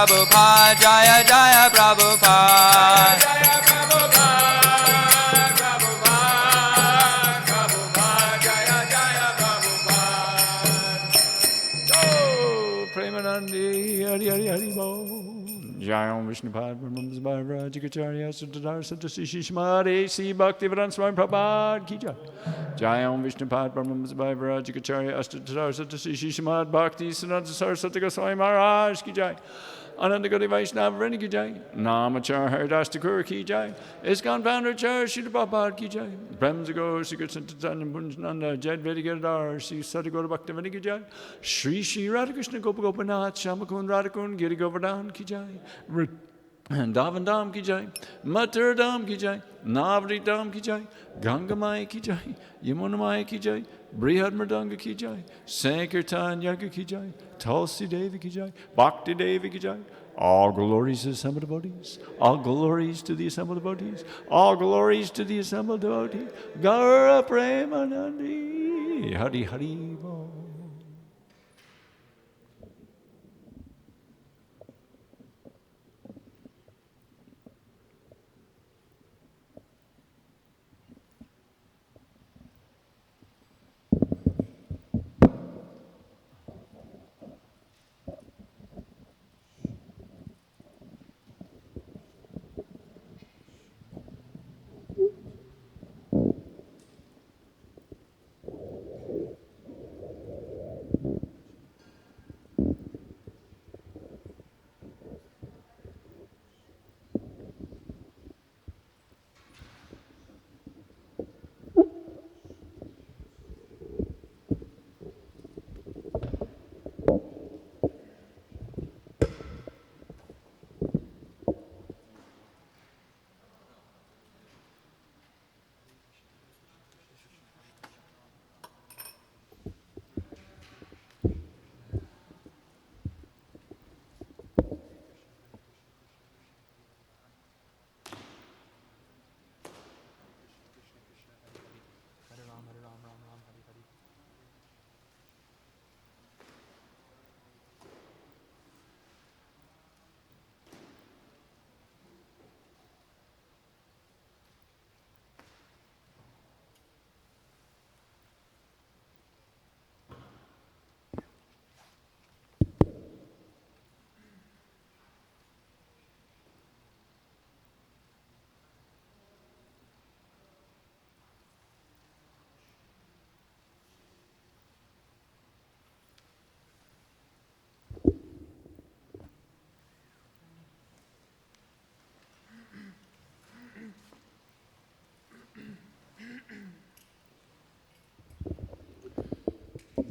Prabhupada, Jaya Jaya Prabhupada. Premanandi, Hari Hari Hari Bo. Jayam Vishnupad, Brahmams Bharva, Jigacharya, Sutadar, Satasishi Shmari, Si Bhakti Vedanta Swami Prabhupada Ki Jai. Jayam Vishnupad, Brahmams Bharva, Jigacharya, Sutadar, Satasishi Shmad Bhakti, Siddhanta Saraswati Goswami Maharaj Ki Jai. Ananda Gaudiya Vaishnava Vrinda Ki Jai. Namachar Haridas Thakur Ki Jai. Iskcon founder Char Srila Prabhupada Ki Jai. Brahmzago Sikar Santatana Punjananda Jad Vedi Girdar Sri Sadhguru Bhakti Vini Ki Jai. Shri Shri Radhakrishna Gopagopanath Shamakun Radhakun Giri Govardhan Ki Jai. Davandam Ki Jai. Mathur Dham Ki Jai. Navri Dham Ki Jai. Gangamai Ki Jai. Yamunamai Ki Jai. Brihad Mridanga Ki Jai. Sankirtan Yaga Ki Jai. Tulsi Devi Ki Jai. Bhakti Devi Ki Jai. All glories to the assembled devotees. All glories to the assembled devotees. All glories to the assembled devotees. Gaura Premanandi. Hari Hari Bo.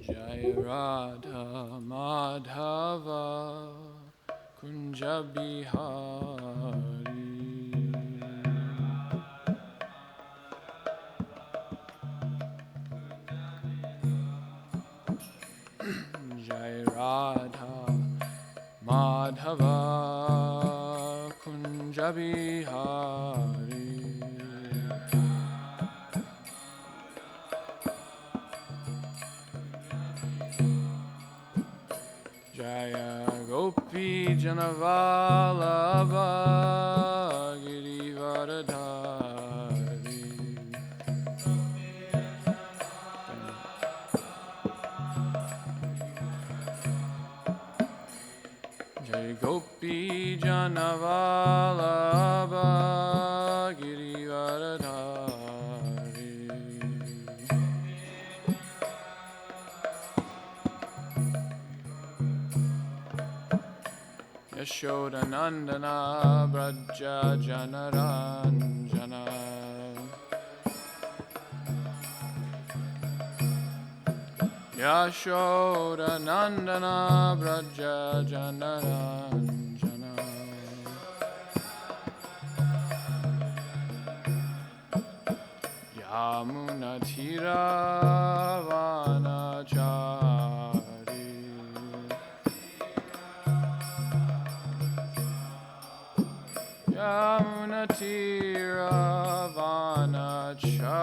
Jai Radha Madhava Kunja Bihari Jai Radha Madhava Kunja Bihari Jaya Gopi Janavalabha Girivaradhari Jaya Gopi Janavalabha Girivaradhari Yashoda Nandana Braja Janaranjana Yashoda Nandana Braja Janaranjana Yamuna Tira Vanachari Yamuna Tira Vanachari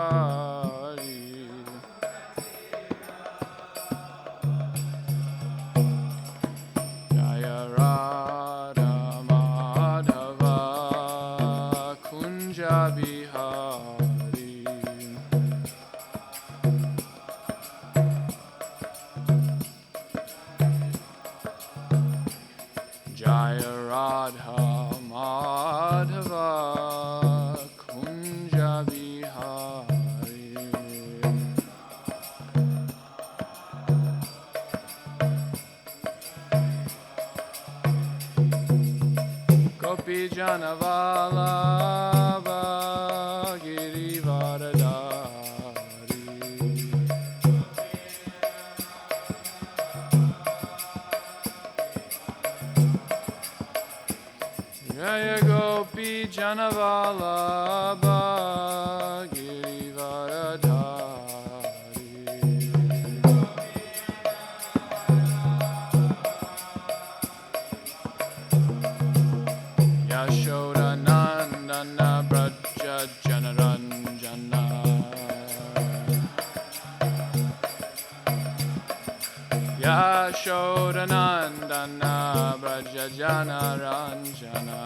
Jaya Radha Radha Madhava Kunja Bihari Gopi Janavalabha Girivaradari Jaya Gopi Janavalabha Girivaradari Yashoda Nandana Braja Janaranjana Yashoda Nandana Braja Janaranjana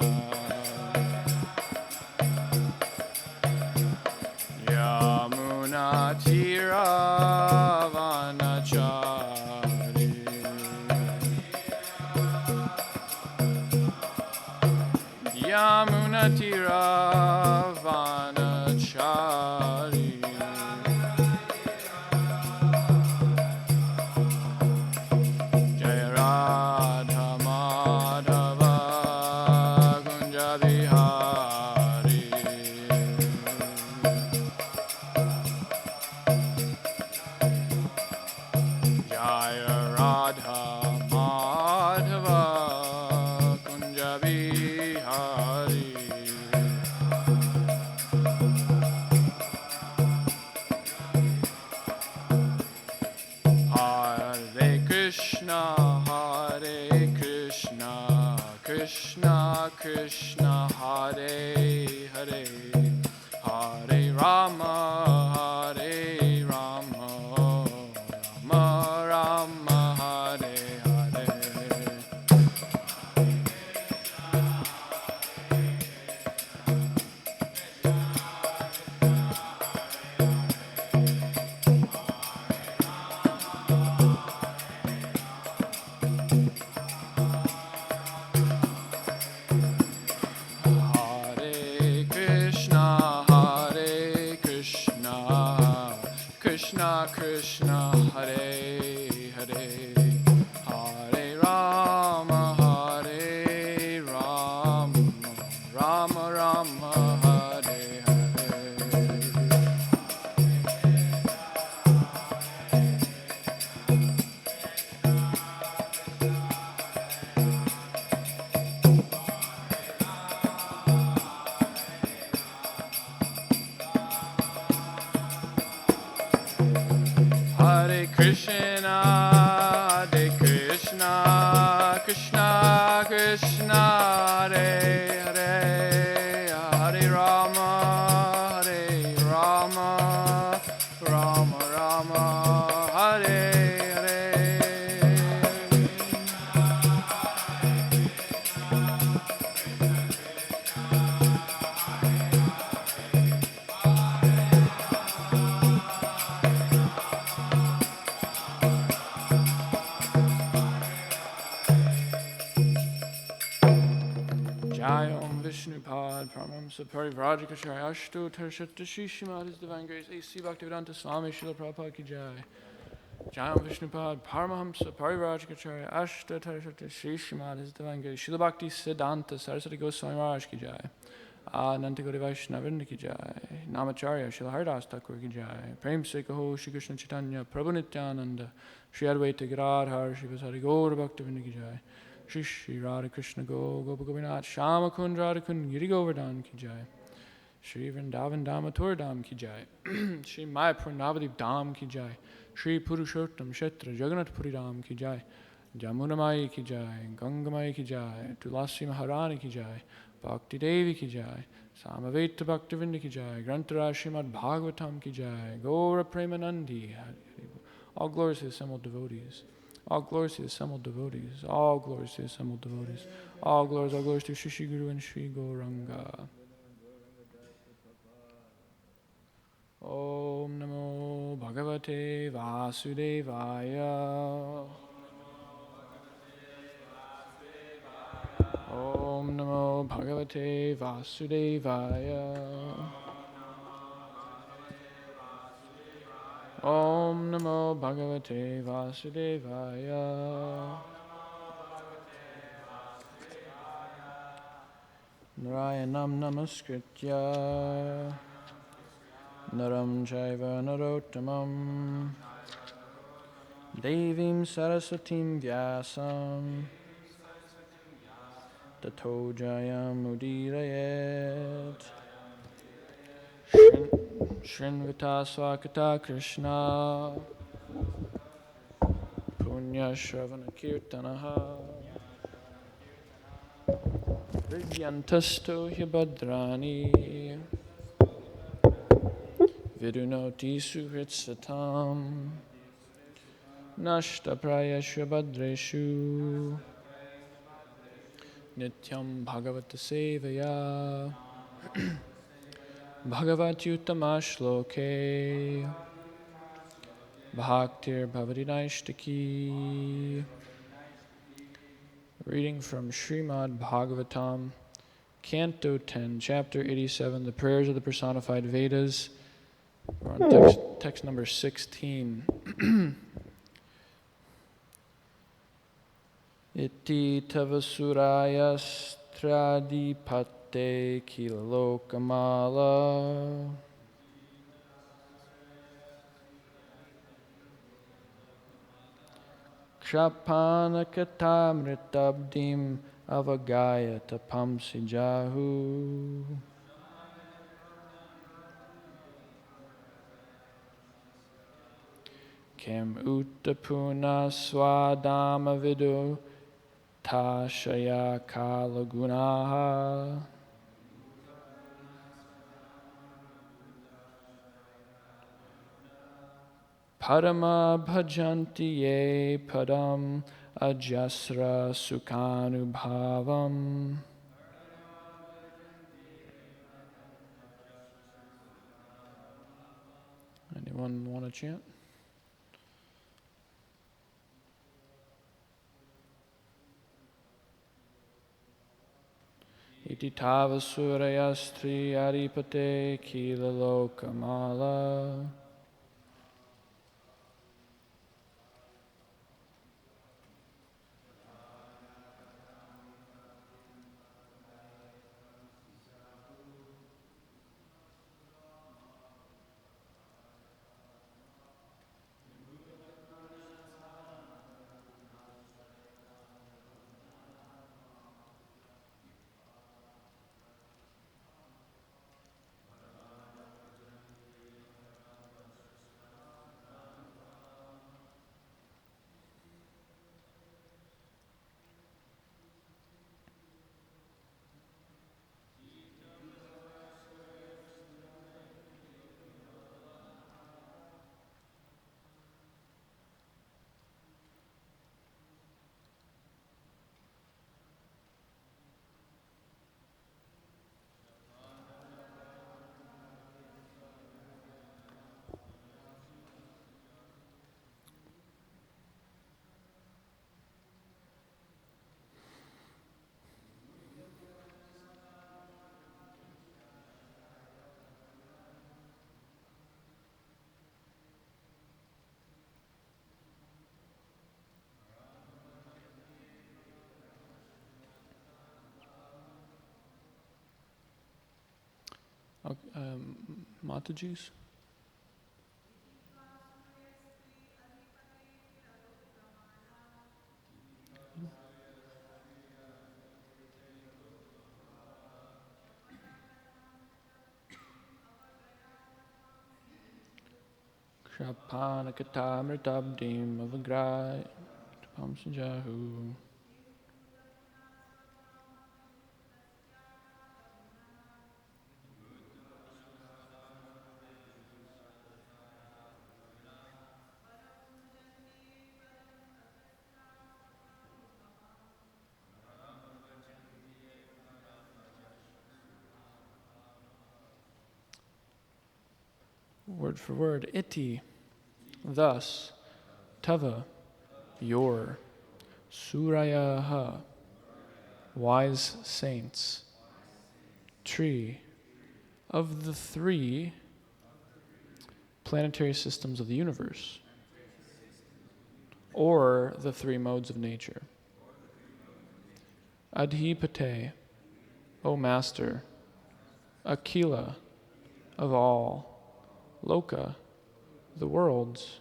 Yamuna Tiravanachari Yamuna Tiravanachari Jaya Radha Madhava Kunja Bihari Jaya Radha Madhava Kunja Bihari Hare Krishna, Hare Krishna, Krishna Krishna, Hare Hare, Hare Rama, Hare Rama, Rama Rama, Hare Hare. Hare Krishna, Hare Krishna, Krishna Krishna, Hare Hare, Hare Rama, Hare Rama, Rama Rama, Hare Hare. Hare Krishna, Hare Krishna, Krishna Krishna, Hare Hare, Hare Rama, Hare Rama, Rama Rama, Hare Hare. Jai Om Vishnupad Paramamsa Parivrajikacharya Ashto Tarshata Shishimad His Divine Grace A.C. Bhaktivedanta Swami Srila Prabhupada Ki Jai. Jai Om Vishnupad Paramamsa Parivrajikacharya Ashto Tarshata Shishimad His Divine Grace Srila Bhakti Siddhanta Saraswati Goswami Maharaj Ki Jai. Ananta Gauri Vaishnavrinda Ki Jai. Namacharya Srila Haridas Thakur Ki Jai. Prem Se Kaho Shri Krishna Chaitanya Prabhu Nityananda Shri Advaita Giradhar Shri Vasari Gaur Bhaktivinoda Ki Jai. Shri Shri Radha Krishna Go Gopa Gopinath Shama Kund Radha Kund Giri Govardhan Ki Jai. Shri Vrindavan Damatur Dham Ki Jai. Shri Mayapur Navadip Dham Ki Jai. Shri Purushottam Kshetra Jagannath Puri Dham Ki Jai. Jamuna Mai Ki Jai. Ganga Mai Ki Jai. Tulasi Maharani Ki Jai. Bhakti Devi Ki Jai. Samaveta Bhaktivinoda Ki Jai. Grantara Srimad Bhagavatam Ki Jai. Gaura Premanandi. All glories to the assembled devotees. All glories to the assembled devotees. All glories to the assembled devotees. All glories to Shri Guru and Shri Gauranga. Om Namo Bhagavate Vasudevaya. Om Om Namo Bhagavate Vasudevaya. Om Namo Bhagavate Vasudevaya. Narayanam Namaskritya Naram Jaiva Narottamam Devim Saraswatim Vyasam Tato Jayam Udirayet Shrinvita Swakata Krishna Punya Shravana Kirtanaha Vidyantasto Hyabadrani Vidunoti Suhritsatam Nashta Prayasha Badreshu Nityam Bhagavata Sevaya Bhagavatyutamashloke Bhaktir Bhavadinaishtaki. Reading from Srimad Bhagavatam, Canto 10, Chapter 87, the Prayers of the Personified Vedas. We're on text number 16. Iti tavasurayastradipate kilalokamala Kshapanakatamritabdim avagayata pamsijahu. Kim uttapuna swadama vidu tashaya kalagunaha. Padama bhajanti ye padam ajasra sukhanubhavam. Anyone want to chant? Iti tavasurayastri adipate kilalokamala. Mataji's? Shapanakatamritabdim avagrai tapamsajahu. Word for word, iti, thus, tava, your, surayaha, wise saints, tree of the three planetary systems of the universe, or the three modes of nature. Adhipate, O Master, Akila of all, Loka, the worlds,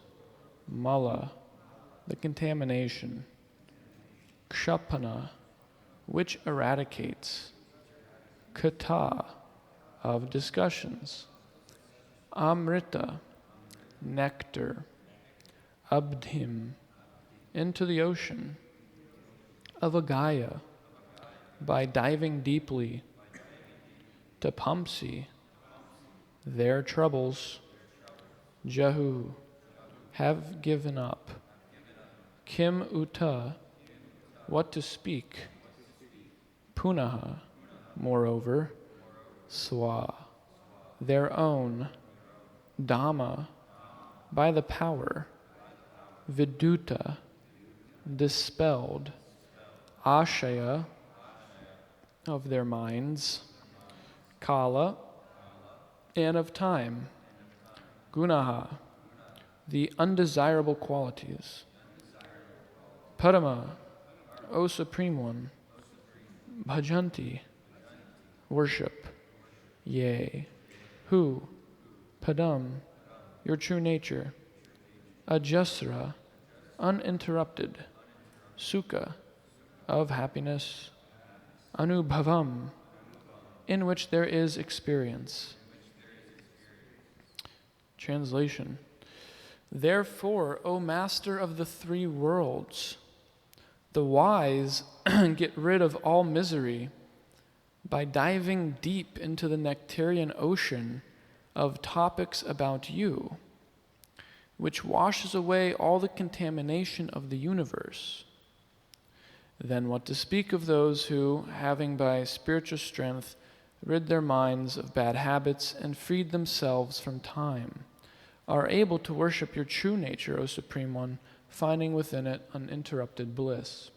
Mala, the contamination, Kshapana, which eradicates, Kata, of discussions, Amrita, nectar, Abdhim, into the ocean, Avagaya, by diving deeply, Tapamsi, their troubles, Jahu, have given up, Kim Uta, what to speak, Punaha, moreover, Swa, their own, Dhamma, by the power, Viduta, dispelled, Ashaya, of their minds, Kala, and of time, Gunaha, the undesirable qualities, Parama, O Supreme One, Bhajanti, worship, yea, who, Padam, your true nature, Ajasra, uninterrupted, Sukha, of happiness, Anubhavam, in which there is experience. Translation. Therefore, O Master of the three worlds, the wise get rid of all misery by diving deep into the nectarian ocean of topics about you, which washes away all the contamination of the universe. Then what to speak of those who, having by spiritual strength rid their minds of bad habits and freed themselves from time, are able to worship your true nature, O Supreme One, finding within it uninterrupted bliss.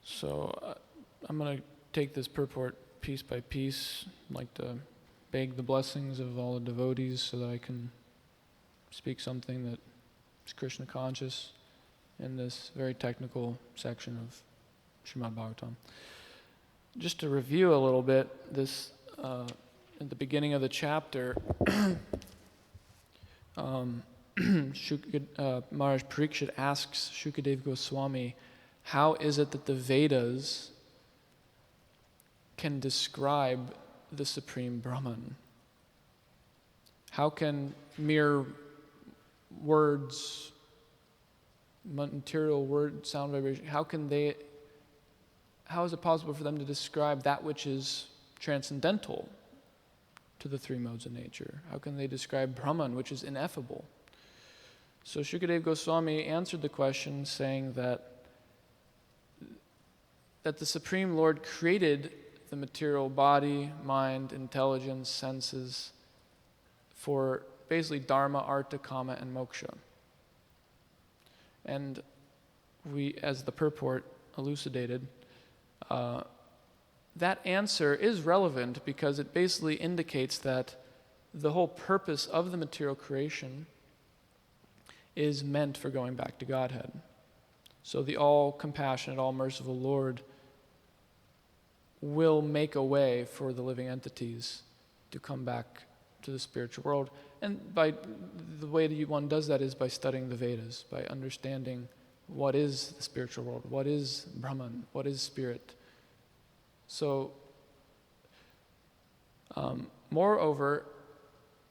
So I'm going to take this purport piece by piece. I'd like to beg the blessings of all the devotees so that I can speak something that is Krishna conscious in this very technical section of Srimad Bhagavatam. Just to review a little bit, this at the beginning of the chapter, Maharaj Parikshit asks Shukadeva Goswami, how is it that the Vedas can describe the Supreme Brahman? How can mere words, material word, sound vibration, how is it possible for them to describe that which is transcendental to the three modes of nature? How can they describe Brahman, which is ineffable? So Shukadeva Goswami answered the question saying that the Supreme Lord created the material body, mind, intelligence, senses for basically dharma, artha, kama, and moksha. And we, as the purport elucidated, that answer is relevant because it basically indicates that the whole purpose of the material creation is meant for going back to Godhead. So the all-compassionate, all-merciful Lord will make a way for the living entities to come back to the spiritual world. And by the way that one does that is by studying the Vedas, by understanding what is the spiritual world, what is Brahman, what is spirit. So, moreover,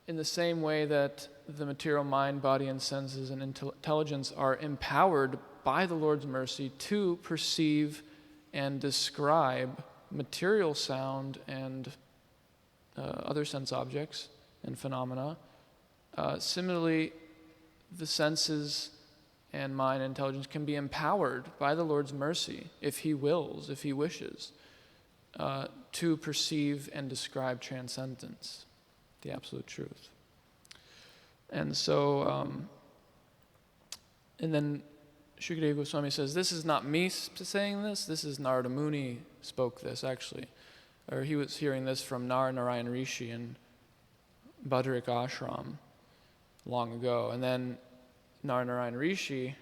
in the same way that the material mind, body, and senses and intelligence are empowered by the Lord's mercy to perceive and describe material sound and other sense objects and phenomena, similarly, the senses and mind and intelligence can be empowered by the Lord's mercy, if He wills, if He wishes, to perceive and describe transcendence, the absolute truth. And so, and then Shukadeva Goswami says, this is not me saying this, this is Narada Muni spoke this actually. Or he was hearing this from Narayan Rishi in Badrik Ashram long ago. And then Narayan Rishi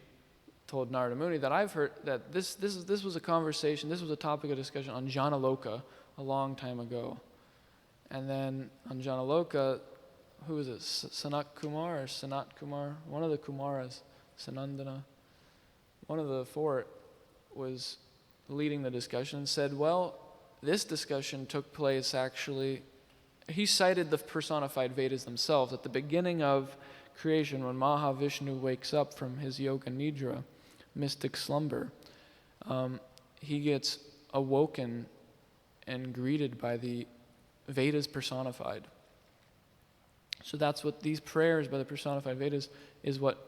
told Narada Muni that I've heard that this was a conversation, this was a topic of discussion on Janaloka a long time ago. And then on Janaloka, who was it, Sanat Kumar or Sanat Kumar? One of the Kumaras, Sanandana, one of the four was leading the discussion and said, well, this discussion took place actually, he cited the personified Vedas themselves at the beginning of creation when Mahavishnu wakes up from his yoga nidra, mystic slumber. He gets awoken and greeted by the Vedas personified. So that's what these prayers by the personified Vedas is what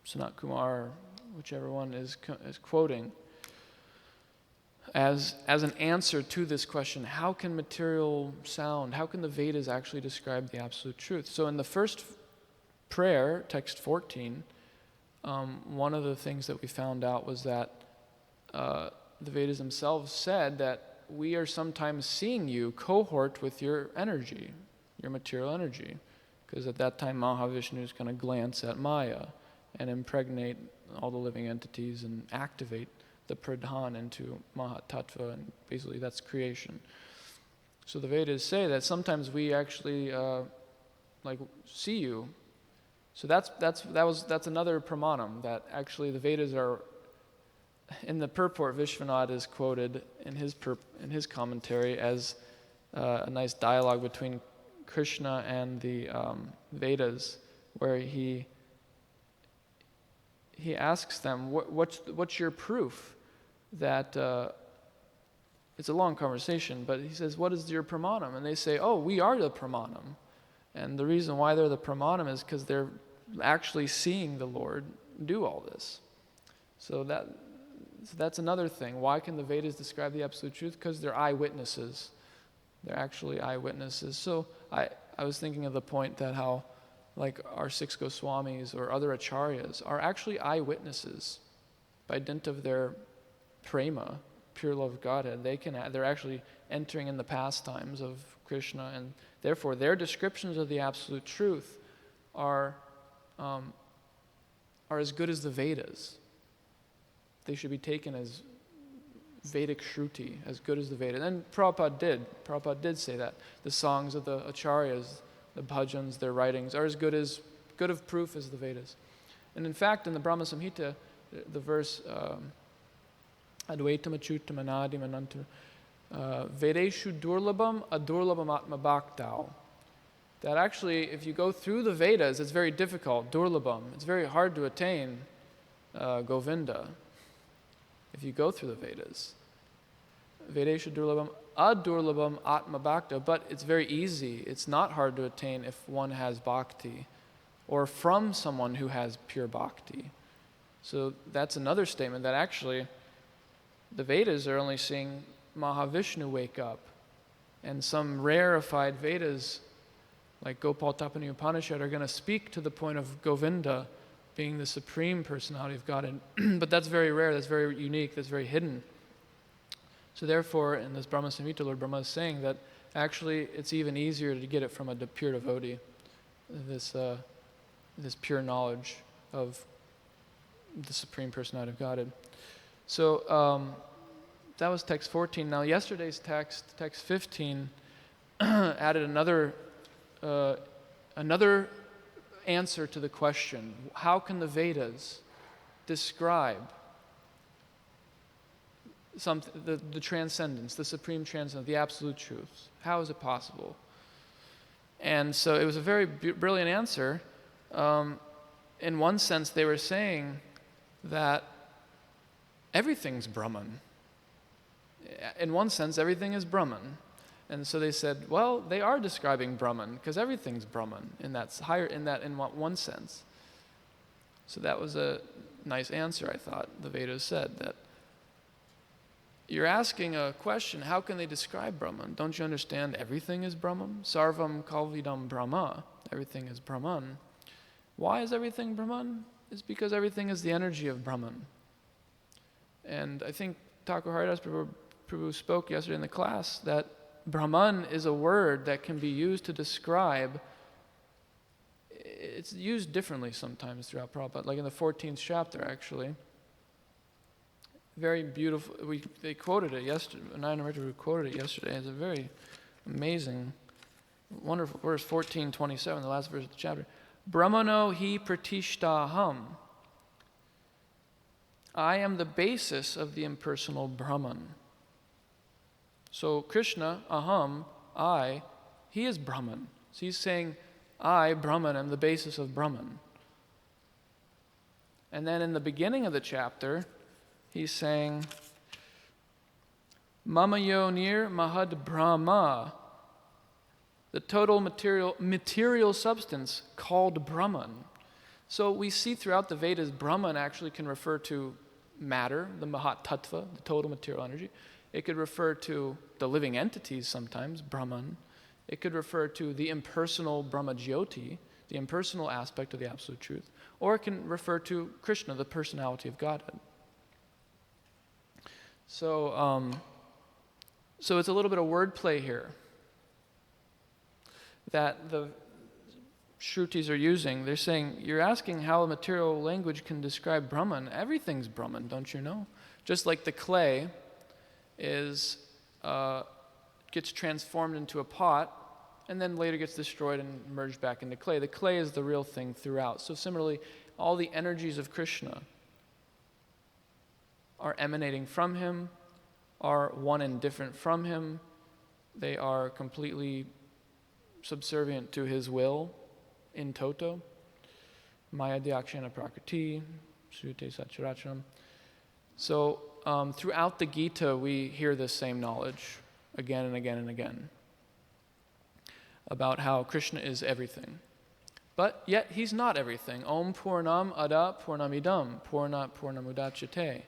Sanat Kumar, whichever one is quoting as an answer to this question, how can material sound, how can the Vedas actually describe the absolute truth? So in the first prayer, text 14, one of the things that we found out was that the Vedas themselves said that we are sometimes seeing you cohort with your energy, your material energy, because at that time Mahavishnu is going to glance at Maya and impregnate all the living entities and activate the Pradhan into Mahatattva, and basically that's creation. So the Vedas say that sometimes we actually see you. So that's another pramanam, that actually the Vedas are, in the purport, Vishwanath is quoted in his commentary as a nice dialogue between Krishna and the Vedas, where he asks them, what's your proof that, it's a long conversation, but he says, what is your pramanam? And they say, oh, we are the pramanam. And the reason why they're the pramanam is because they're actually seeing the Lord do all this. So that's another thing. Why can the Vedas describe the absolute truth? Because they're eyewitnesses. They're actually eyewitnesses. So I was thinking of the point that how like our 6 Goswamis or other acharyas are actually eyewitnesses by dint of their prema, pure love of Godhead. They're actually entering in the pastimes of Krishna, and therefore their descriptions of the absolute truth are as good as the Vedas. They should be taken as Vedic Shruti, as good as the Vedas. And Prabhupada did say that. The songs of the acharyas, the bhajans, their writings are as good of proof as the Vedas. And in fact, in the Brahma Samhita, the verse Advaitam Achyutam Anadim Anantam Vedeshu Durlabam Adurlabam Atma Bhaktau. That actually, if you go through the Vedas, it's very difficult, Durlabam. It's very hard to attain Govinda if you go through the Vedas. Vedeshu Durlabam Adurlabam Atma Bhakta, but it's very easy. It's not hard to attain if one has bhakti or from someone who has pure bhakti. So that's another statement that actually the Vedas are only seeing Mahavishnu wake up, and some rarefied Vedas like Gopal Tapani Upanishad are going to speak to the point of Govinda being the supreme personality of God. But that's very rare, that's very unique, that's very hidden. So therefore, in this Brahma Samhita, Lord Brahma is saying that actually it's even easier to get it from a pure devotee, this pure knowledge of the Supreme Personality of Godhead. So that was text 14. Now yesterday's text 15, added another answer to the question, how can the Vedas describe the transcendence, the supreme transcendence, the absolute truth? How is it possible? And so it was a very brilliant answer. In one sense, they were saying that everything's Brahman. In one sense, everything is Brahman. And so they said, well, they are describing Brahman because everything's Brahman in one sense. So that was a nice answer, I thought. The Vedas said that you're asking a question, how can they describe Brahman? Don't you understand everything is Brahman? Sarvam kalvidam Brahma. Everything is Brahman. Why is everything Brahman? is because everything is the energy of Brahman. And I think Thakur Haridas Prabhu spoke yesterday in the class that Brahman is a word that can be used to describe, it's used differently sometimes throughout Prabhupada, like in the 14th chapter actually. Very beautiful, they quoted it yesterday, Nayana quoted it yesterday. It's a very amazing, wonderful verse, 14:27, the last verse of the chapter. Brahmano hi pratishtaham. I am the basis of the impersonal Brahman. So Krishna, aham, I, he is Brahman. So he's saying, I, Brahman, am the basis of Brahman. And then in the beginning of the chapter, he's saying, Mama yonir mahad Brahma, the total material substance called Brahman. So we see throughout the Vedas, Brahman actually can refer to matter, the Mahat Tattva, the total material energy. It could refer to the living entities sometimes, Brahman. It could refer to the impersonal Brahma Jyoti, the impersonal aspect of the Absolute Truth. Or it can refer to Krishna, the personality of Godhead. So it's a little bit of wordplay here that the Shrutis are using. They're saying, you're asking how a material language can describe Brahman. Everything's Brahman, don't you know? Just like the clay gets transformed into a pot and then later gets destroyed and merged back into clay. The clay is the real thing throughout. So similarly, all the energies of Krishna are emanating from him, are one and different from him. They are completely subservient to his will in toto. Maya Dyakshana Prakriti, Srute Satcharacharam. So throughout the Gita, we hear this same knowledge again and again and again about how Krishna is everything. But yet he's not everything. Om Purnam Ada Purnamidam Purnat Purnamudachyate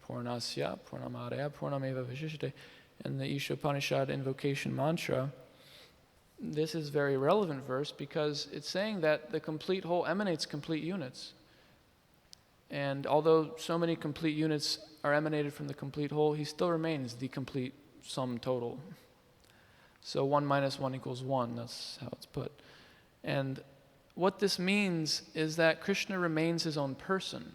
Purnasya Purnamadaya Purnameva Vishishate. And the Ishopanishad invocation mantra, this is a very relevant verse because it's saying that the complete whole emanates complete units. And although so many complete units are emanated from the complete whole, he still remains the complete sum total. So 1 minus 1 equals 1, that's how it's put. And what this means is that Krishna remains his own person.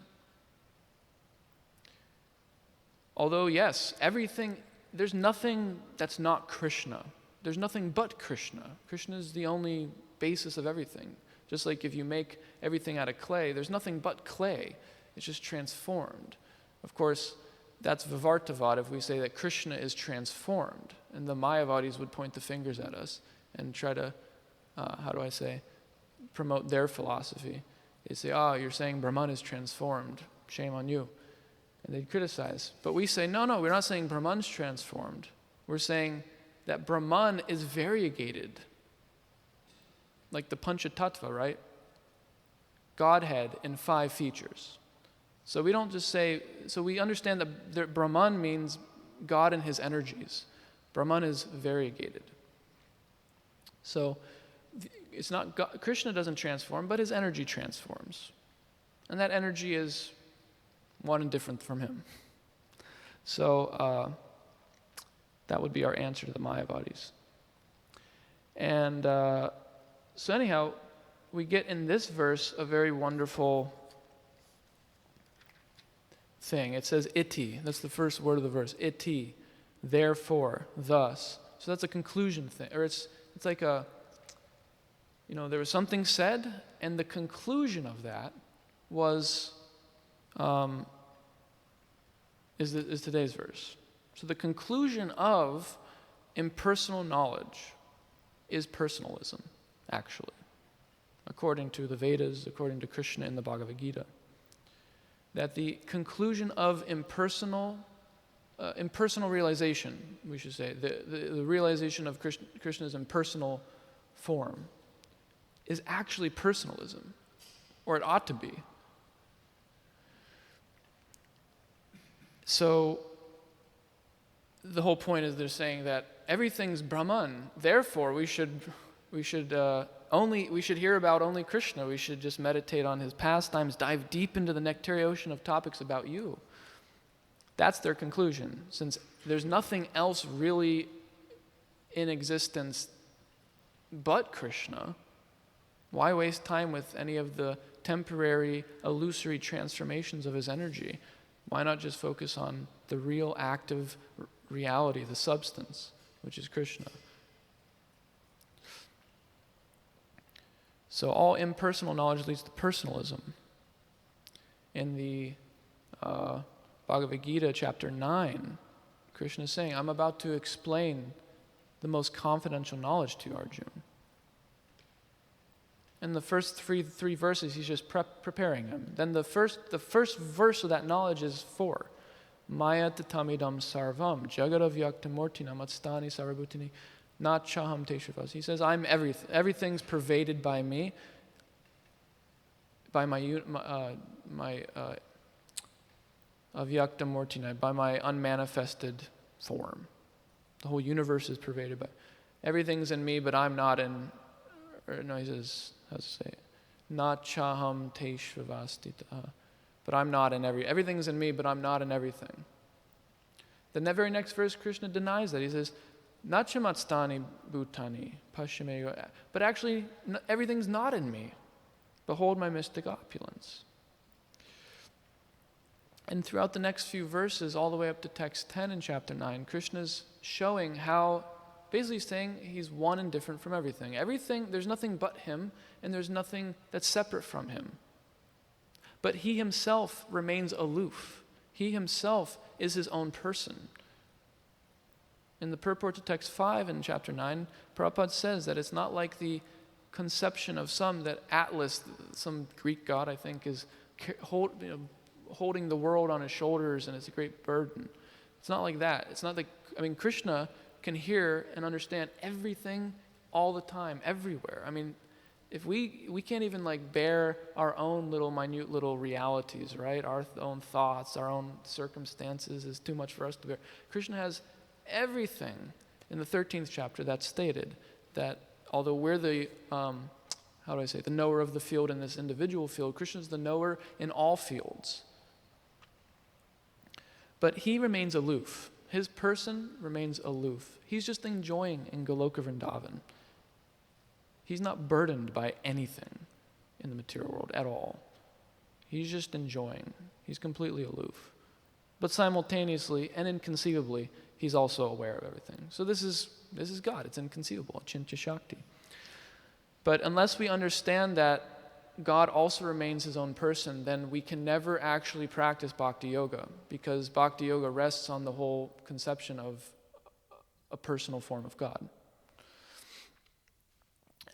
Although, yes, everything, there's nothing that's not Krishna. There's nothing but Krishna. Krishna is the only basis of everything. Just like if you make everything out of clay, there's nothing but clay. It's just transformed. Of course, that's Vivartavad if we say that Krishna is transformed. And the Mayavadis would point the fingers at us and try to, promote their philosophy. They say, you're saying Brahman is transformed. Shame on you. And they'd criticize. But we say, no, we're not saying Brahman's transformed. We're saying that Brahman is variegated. Like the Panchatattva, right? Godhead in 5 features. So we don't just say, so we understand that Brahman means God and his energies. Brahman is variegated. So it's not God, Krishna doesn't transform, but his energy transforms. And that energy is one and different from him. So that would be our answer to the Mayavadis. And so anyhow, we get in this verse a very wonderful thing. It says iti. That's the first word of the verse. Iti. Therefore. Thus. So that's a conclusion thing. Or it's like a, there was something said, and the conclusion of that was, is today's verse. So the conclusion of impersonal knowledge is personalism, actually. According to the Vedas, according to Krishna in the Bhagavad Gita. That the conclusion of impersonal realization, we should say, the realization of Krishna's impersonal form is actually personalism, or it ought to be. So the whole point is they're saying that everything's Brahman, therefore we should we should hear about only Krishna. We should just meditate on his pastimes, dive deep into the nectary ocean of topics about you. That's their conclusion. Since there's nothing else really in existence but Krishna, why waste time with any of the temporary, illusory transformations of his energy? Why not just focus on the real active reality, the substance, which is Krishna? So all impersonal knowledge leads to personalism. In the Bhagavad Gita, chapter 9, Krishna is saying, I'm about to explain the most confidential knowledge to you, Arjuna. In the first three verses, he's just preparing him. Then the first verse of that knowledge is 4. Maya tatamidam sarvam jagadavyaktamurtinam atstani sarvabhutini not chaham teshuvas. He says, I'm everything. Everything's pervaded by me, by my avyaktamurtina, by my unmanifested form. The whole universe is pervaded by. Everything's in me, but I'm not in. He says, how to say it? Not chaham teshvavastita. But I'm not in everything's in me, but I'm not in everything. Then that very next verse, Krishna denies that. He says, not chamatstani bhutani pashime. But actually, everything's not in me. Behold my mystic opulence. And throughout the next few verses, all the way up to text 10 in chapter 9, Krishna's showing how, basically saying he's one and different from everything. Everything, there's nothing but him, and there's nothing that's separate from him. But he himself remains aloof. He himself is his own person. In the purport to text 5 in chapter 9, Prabhupada says that it's not like the conception of some that Atlas, some Greek god I think, is holding the world on his shoulders and it's a great burden. It's not like that. It's not like, Krishna can hear and understand everything all the time, everywhere. If we can't even bear our own little minute little realities, right? Our own thoughts, our own circumstances is too much for us to bear. Krishna has everything in the 13th chapter that's stated that although we're the, the knower of the field in this individual field, Krishna's the knower in all fields. But he remains aloof. His person remains aloof. He's just enjoying in Goloka Vrindavan. He's not burdened by anything in the material world at all. He's just enjoying. He's completely aloof. But simultaneously and inconceivably, he's also aware of everything. So this is God. It's inconceivable. Achintya Shakti. But unless we understand that God also remains his own person, then we can never actually practice Bhakti Yoga, because Bhakti Yoga rests on the whole conception of a personal form of God.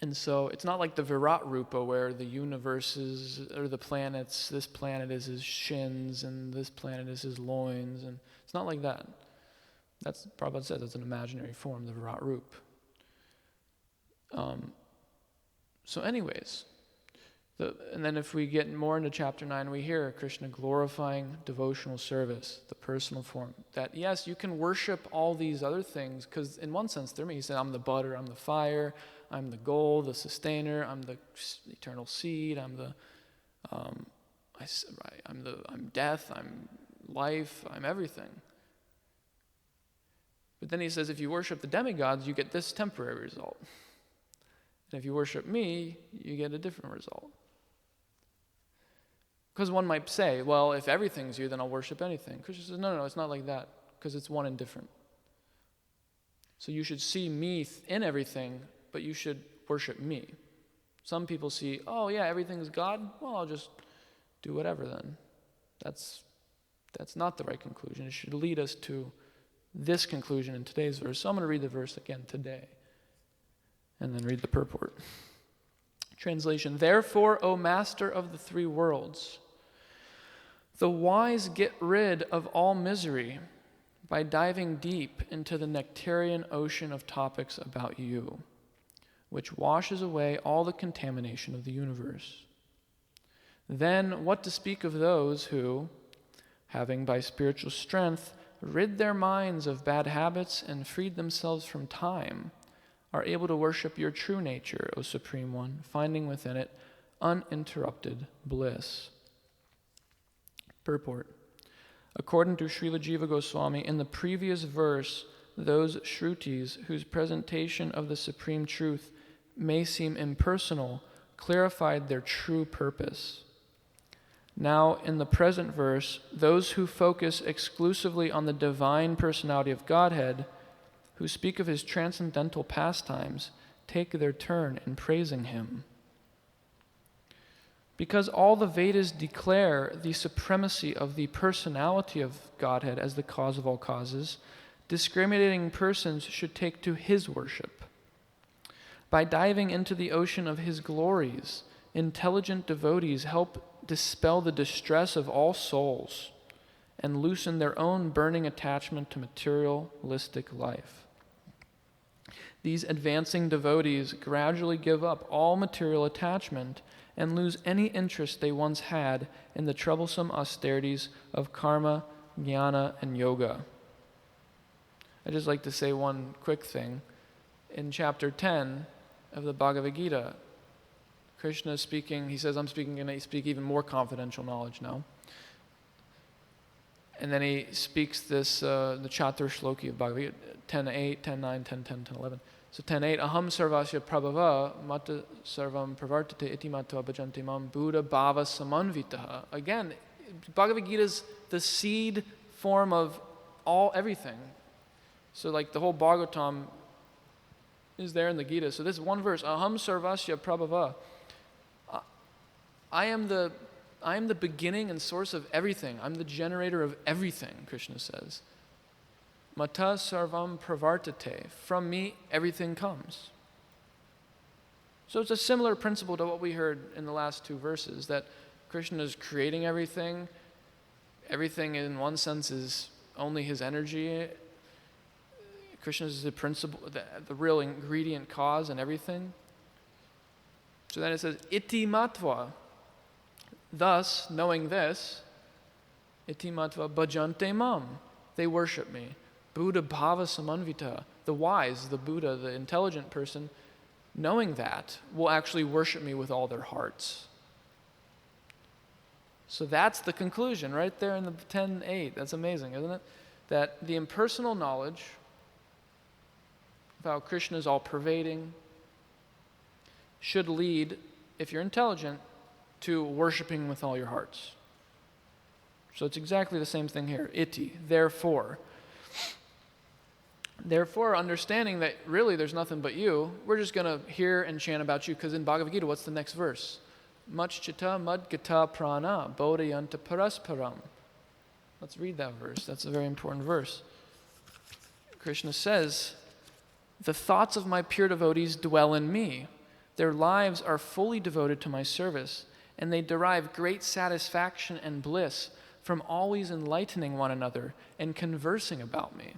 And so it's not like the Virat Rupa where the universes or the planets, this planet is his shins and this planet is his loins, and it's not like that. That's, Prabhupada says, it's an imaginary form, the Virat Rupa. So anyways, and then if we get more into chapter 9, we hear Krishna glorifying devotional service, the personal form. That yes, you can worship all these other things, because in one sense they're me. He said, I'm the butter, I'm the fire, I'm the goal, the sustainer, I'm the eternal seed, I'm death, I'm life, I'm everything. But then he says, if you worship the demigods, you get this temporary result. And if you worship me, you get a different result. Because one might say, well, if everything's you, then I'll worship anything. Krishna says, no, it's not like that, because it's one and different. So you should see me in everything, but you should worship me. Some people see, oh yeah, everything's God, well, I'll just do whatever then. That's not the right conclusion. It should lead us to this conclusion in today's verse. So I'm going to read the verse again today, and then read the purport. Translation, therefore, O Master of the three worlds, the wise get rid of all misery by diving deep into the nectarian ocean of topics about you, which washes away all the contamination of the universe. Then what to speak of those who, having by spiritual strength rid their minds of bad habits and freed themselves from time, are able to worship your true nature, O Supreme One, finding within it uninterrupted bliss. Purport. According to Srila Jiva Goswami, in the previous verse, those Shrutis whose presentation of the Supreme Truth may seem impersonal clarified their true purpose. Now, in the present verse, those who focus exclusively on the divine personality of Godhead, who speak of his transcendental pastimes, take their turn in praising him. Because all the Vedas declare the supremacy of the personality of Godhead as the cause of all causes, discriminating persons should take to his worship. By diving into the ocean of his glories, intelligent devotees help dispel the distress of all souls and loosen their own burning attachment to materialistic life. These advancing devotees gradually give up all material attachment and lose any interest they once had in the troublesome austerities of karma, jnana, and yoga. I'd just like to say one quick thing. In chapter 10 of the Bhagavad Gita, Krishna is speaking, he says, I'm going to speak even more confidential knowledge now. And then he speaks this, the Chatur Shloki of Bhagavad Gita, 10.8, 10.9, 10.10, 10.11. So 10.8, Aham sarvasya prabhava mata sarvam pravartate iti matva bhajanti mam buddha bhava samanvitaha. Again, Bhagavad Gita is the seed form of everything. So like the whole Bhagavatam is there in the Gita. So this one verse, Aham sarvasya prabhava. I am the beginning and source of everything. I'm the generator of everything, Krishna says. Mata sarvam pravartate. From me, everything comes. So it's a similar principle to what we heard in the last two verses, that Krishna is creating everything. Everything in one sense is only his energy. Krishna is the principle, the real ingredient cause in everything. So then it says, iti matva. Thus, knowing this, iti matva bhajante mam. They worship me. Buddha bhava samanvita. The wise, the Buddha, the intelligent person, knowing that, will actually worship me with all their hearts. So that's the conclusion right there in the 10.8. That's amazing, isn't it? That the impersonal knowledge of how Krishna is all-pervading should lead, if you're intelligent, to worshiping with all your hearts. So it's exactly the same thing here. Iti, therefore. Therefore, understanding that really there's nothing but you, we're just going to hear and chant about you, because in Bhagavad Gita, what's the next verse? Machchita madgata prana bodhayanta parasparam. Let's read that verse. That's a very important verse. Krishna says, the thoughts of my pure devotees dwell in me. Their lives are fully devoted to my service, and they derive great satisfaction and bliss from always enlightening one another and conversing about me.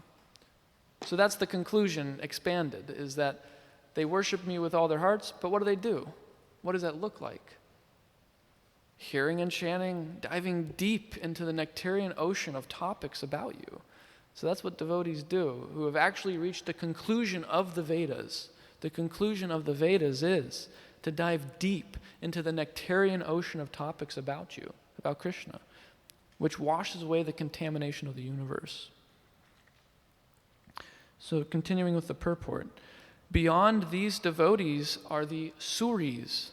So that's the conclusion expanded, is that they worship me with all their hearts, but what do? What does that look like? Hearing and chanting, diving deep into the nectarian ocean of topics about you. So that's what devotees do, who have actually reached the conclusion of the Vedas. The conclusion of the Vedas is to dive deep into the nectarian ocean of topics about you, about Krishna, which washes away the contamination of the universe. So continuing with the purport, beyond these devotees are the suris,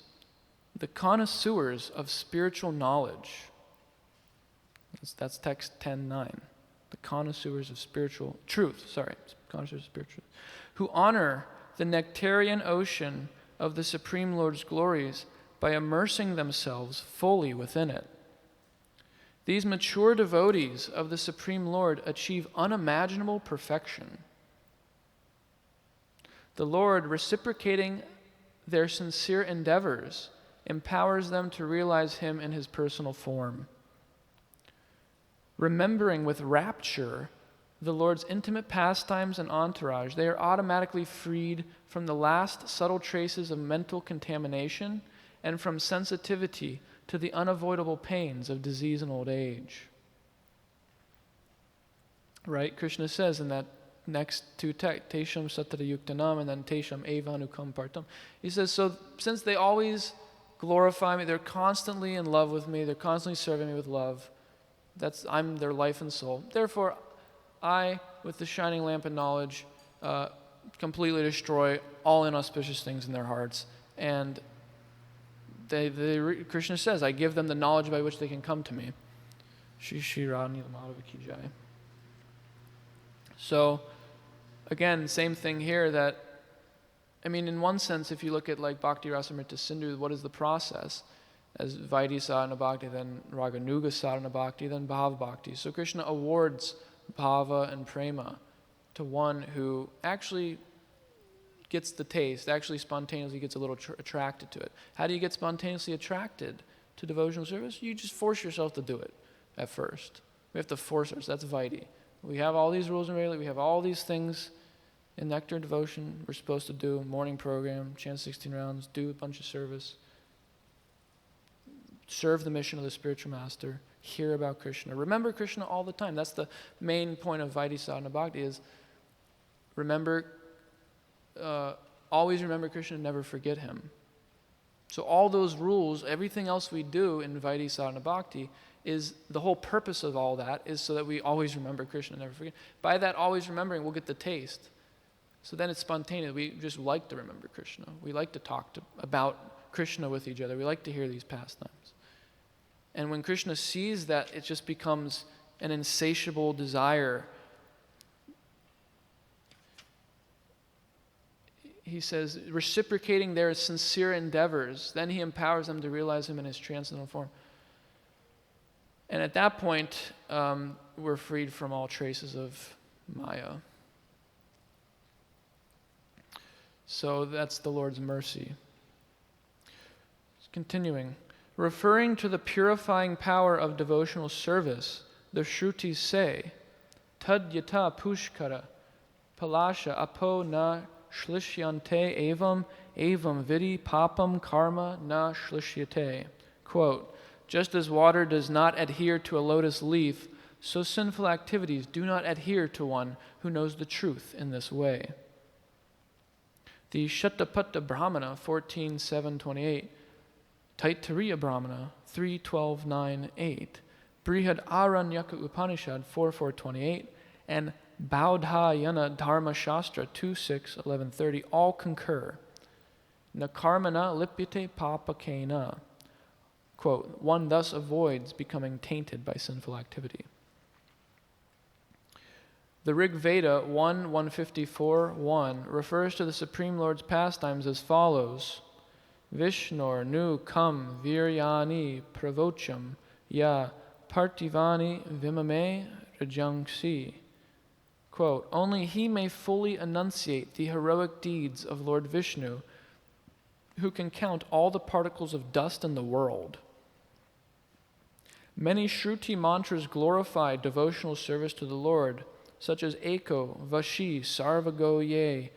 the connoisseurs of spiritual knowledge. That's text 10.9. The connoisseurs of spiritual truth, connoisseurs of spiritual truth, who honor the nectarian ocean of the Supreme Lord's glories by immersing themselves fully within it. These mature devotees of the Supreme Lord achieve unimaginable perfection. The Lord, reciprocating their sincere endeavors, empowers them to realize Him in His personal form. Remembering with rapture the Lord's intimate pastimes and entourage, they are automatically freed from the last subtle traces of mental contamination and from sensitivity to the unavoidable pains of disease and old age. Right? Krishna says in that next two texts, Tesham Satara Yuktanam and then Tesham Evanukam Partam. He says, so since they always glorify me, they're constantly in love with me, they're constantly serving me with love, I'm their life and soul. Therefore, I, with the shining lamp and knowledge, completely destroy all inauspicious things in their hearts. And Krishna says, I give them the knowledge by which they can come to me. Shri Shri Radha Madhava Ki Jai. So, again, same thing here that, I mean, in one sense, if you look at like Bhakti Rasamrita Sindhu, what is the process? As Vaidhi Sadhana Bhakti, then Raganuga Sadhana Bhakti, then Bhava Bhakti. So Krishna awards Bhava and Prema to one who actually gets the taste, actually spontaneously gets a little attracted to it. How do you get spontaneously attracted to devotional service? You just force yourself to do it at first. We have to force ourselves. That's Vaidhi. We have all these rules and regulations. We have all these things in Nectar Devotion we're supposed to do. Morning program, chant 16 rounds, do a bunch of service. Serve the mission of the spiritual master. Hear about Krishna. Remember Krishna all the time. That's the main point of Vaidhi Sadhana Bhakti is always remember Krishna and never forget him. So all those rules, everything else we do in Vaidhi Sadhana Bhakti is the whole purpose of all that is so that we always remember Krishna and never forget. By that always remembering, we'll get the taste. So then it's spontaneous. We just like to remember Krishna. We like to talk about Krishna with each other. We like to hear these pastimes. And when Krishna sees that, it just becomes an insatiable desire. He says, reciprocating their sincere endeavors, then he empowers them to realize him in his transcendental form. And at that point, we're freed from all traces of Maya. So that's the Lord's mercy. Continuing. Referring to the purifying power of devotional service, the Shrutis say, Tad yata pushkara, palasha apo na shlishyante evam vidi papam karma na shlishyate. Quote, just as water does not adhere to a lotus leaf, so sinful activities do not adhere to one who knows the truth in this way. The Shattapatta Brahmana 14.7.28, Taittiriya Brahmana 3.12.9.8, Brihad Aranyaka Upanishad 4.4.28, and Baudhayana Dharma Shastra 2.6.11.30 all concur. Nakarmana lipyate papakena. Quote, one thus avoids becoming tainted by sinful activity. The Rig Veda 1.154.1 refers to the Supreme Lord's pastimes as follows. Vishnor nu kam viryani pravocham ya partivani vimame rajangsi. Quote, only he may fully enunciate the heroic deeds of Lord Vishnu, who can count all the particles of dust in the world. Many Shruti mantras glorify devotional service to the Lord, such as Eko, Vashi, Sarvago Ye,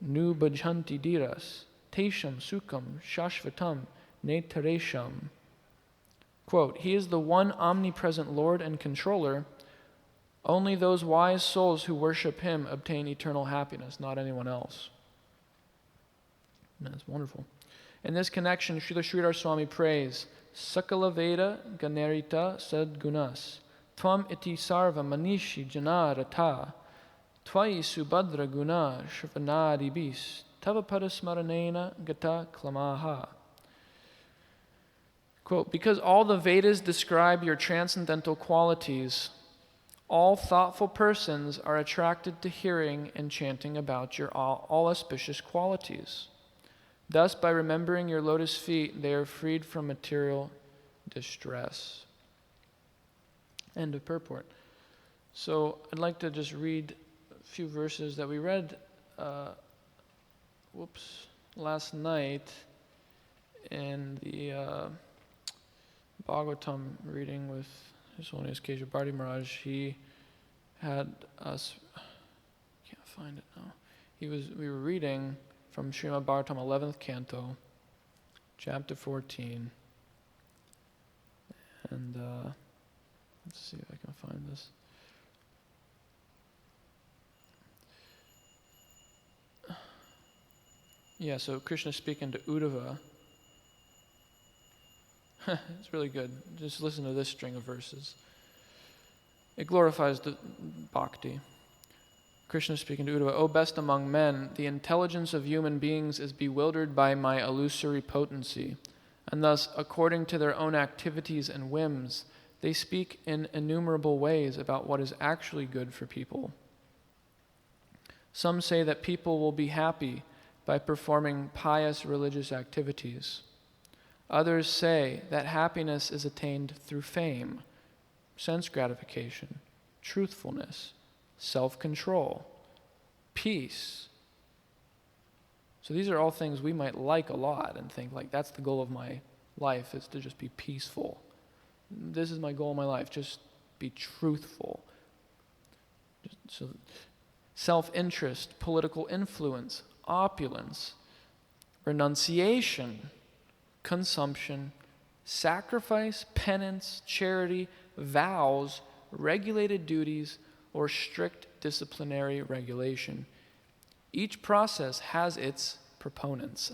Nu Bhajanti Diras, Tesham, Sukham, Shashvatam, Netaresham. Quote, he is the one omnipresent Lord and controller. Only those wise souls who worship him obtain eternal happiness, not anyone else. That's wonderful. In this connection, Srila Sridhar Swami prays, Sakala Veda Ganerita Sadgunas, Tvam iti sarva manishi jana rata, Tvai subhadra guna shvanadibis, Tava parasmaranena gata klamaha. Quote, because all the Vedas describe your transcendental qualities, all thoughtful persons are attracted to hearing and chanting about your all auspicious qualities. Thus, by remembering your lotus feet, they are freed from material distress. End of purport. So, I'd like to just read a few verses that we read last night in the Bhagavatam reading with His Holiness Keshav Bharti Maharaj. He had us, can't find it now. We were reading from Srimad Bhagavatam 11th Canto, chapter 14. And let's see if I can find this. Yeah, so Krishna speaking to Uddhava. It's really good. Just listen to this string of verses. It glorifies the bhakti. Krishna speaking to Uddhava, O best among men, the intelligence of human beings is bewildered by my illusory potency, and thus, according to their own activities and whims, they speak in innumerable ways about what is actually good for people. Some say that people will be happy by performing pious religious activities. Others say that happiness is attained through fame, sense gratification, truthfulness, self-control, peace. So these are all things we might like a lot and think like, that's the goal of my life, is to just be peaceful. This is my goal in my life, just be truthful. So self-interest, political influence, opulence, renunciation, consumption, sacrifice, penance, charity, vows, regulated duties, or strict disciplinary regulation. Each process has its proponents.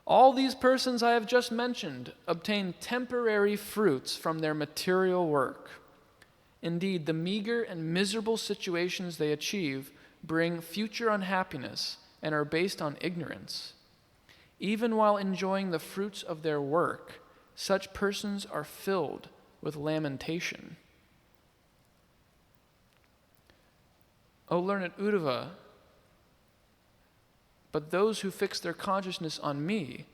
All these persons I have just mentioned obtain temporary fruits from their material work. Indeed, the meager and miserable situations they achieve bring future unhappiness and are based on ignorance. Even while enjoying the fruits of their work, such persons are filled with lamentation. O learned Uddhava, but those who fix their consciousness on me,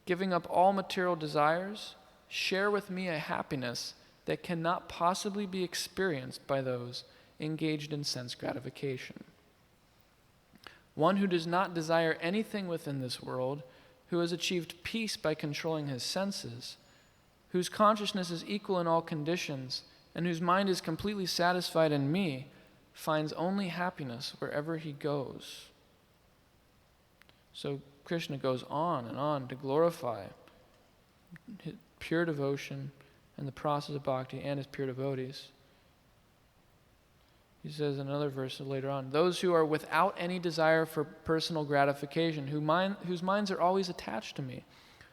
giving up all material desires, share with me a happiness that cannot possibly be experienced by those engaged in sense gratification. One who does not desire anything within this world, who has achieved peace by controlling his senses, whose consciousness is equal in all conditions, and whose mind is completely satisfied in me, finds only happiness wherever he goes. So Krishna goes on and on to glorify his pure devotion and the process of bhakti and his pure devotees. He says in another verse later on, those who are without any desire for personal gratification, whose minds are always attached to me,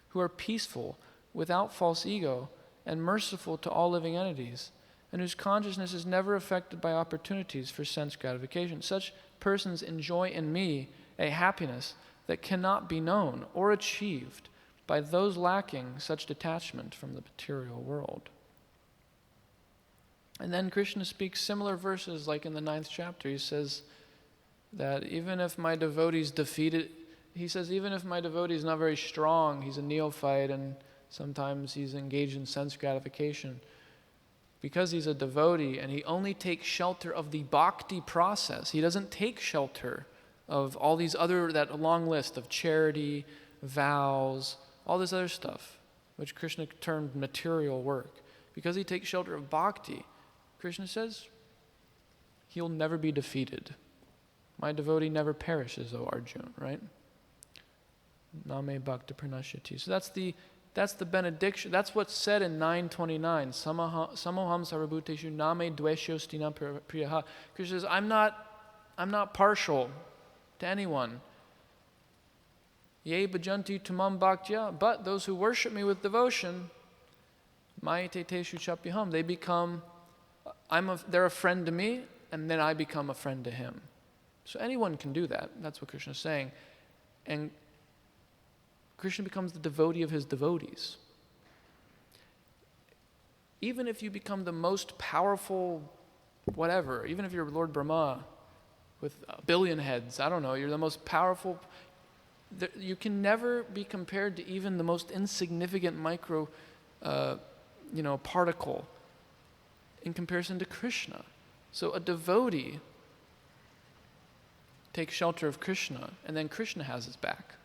who are peaceful, without false ego, and merciful to all living entities, and whose consciousness is never affected by opportunities for sense gratification. Such persons enjoy in me a happiness that cannot be known or achieved by those lacking such detachment from the material world. And then Krishna speaks similar verses like in the 9th chapter. He says that even if my devotee is defeated, he says even if my devotee is not very strong, he's a neophyte and sometimes he's engaged in sense gratification, because he's a devotee and he only takes shelter of the bhakti process. He doesn't take shelter of all these other, that long list of charity, vows, all this other stuff, which Krishna termed material work. Because he takes shelter of bhakti, Krishna says, he'll never be defeated. My devotee never perishes, O Arjuna, right? Name bhakta pranashyati. So that's the benediction. That's what's said in 929. Samoham sarvabhuteshu name dveshyostina priyaha. Krishna says, I'm not partial to anyone. Ye bhajanti tumam bhaktya, but those who worship me with devotion, mayate teshu chapyaham, they become, they're a friend to me, and then I become a friend to him. So anyone can do that. That's what Krishna is saying. And Krishna becomes the devotee of his devotees. Even if you become the most powerful whatever, even if you're Lord Brahma with a billion heads, I don't know, you're the most powerful, you can never be compared to even the most insignificant micro particle in comparison to Krishna. So a devotee takes shelter of Krishna, and then Krishna has his back.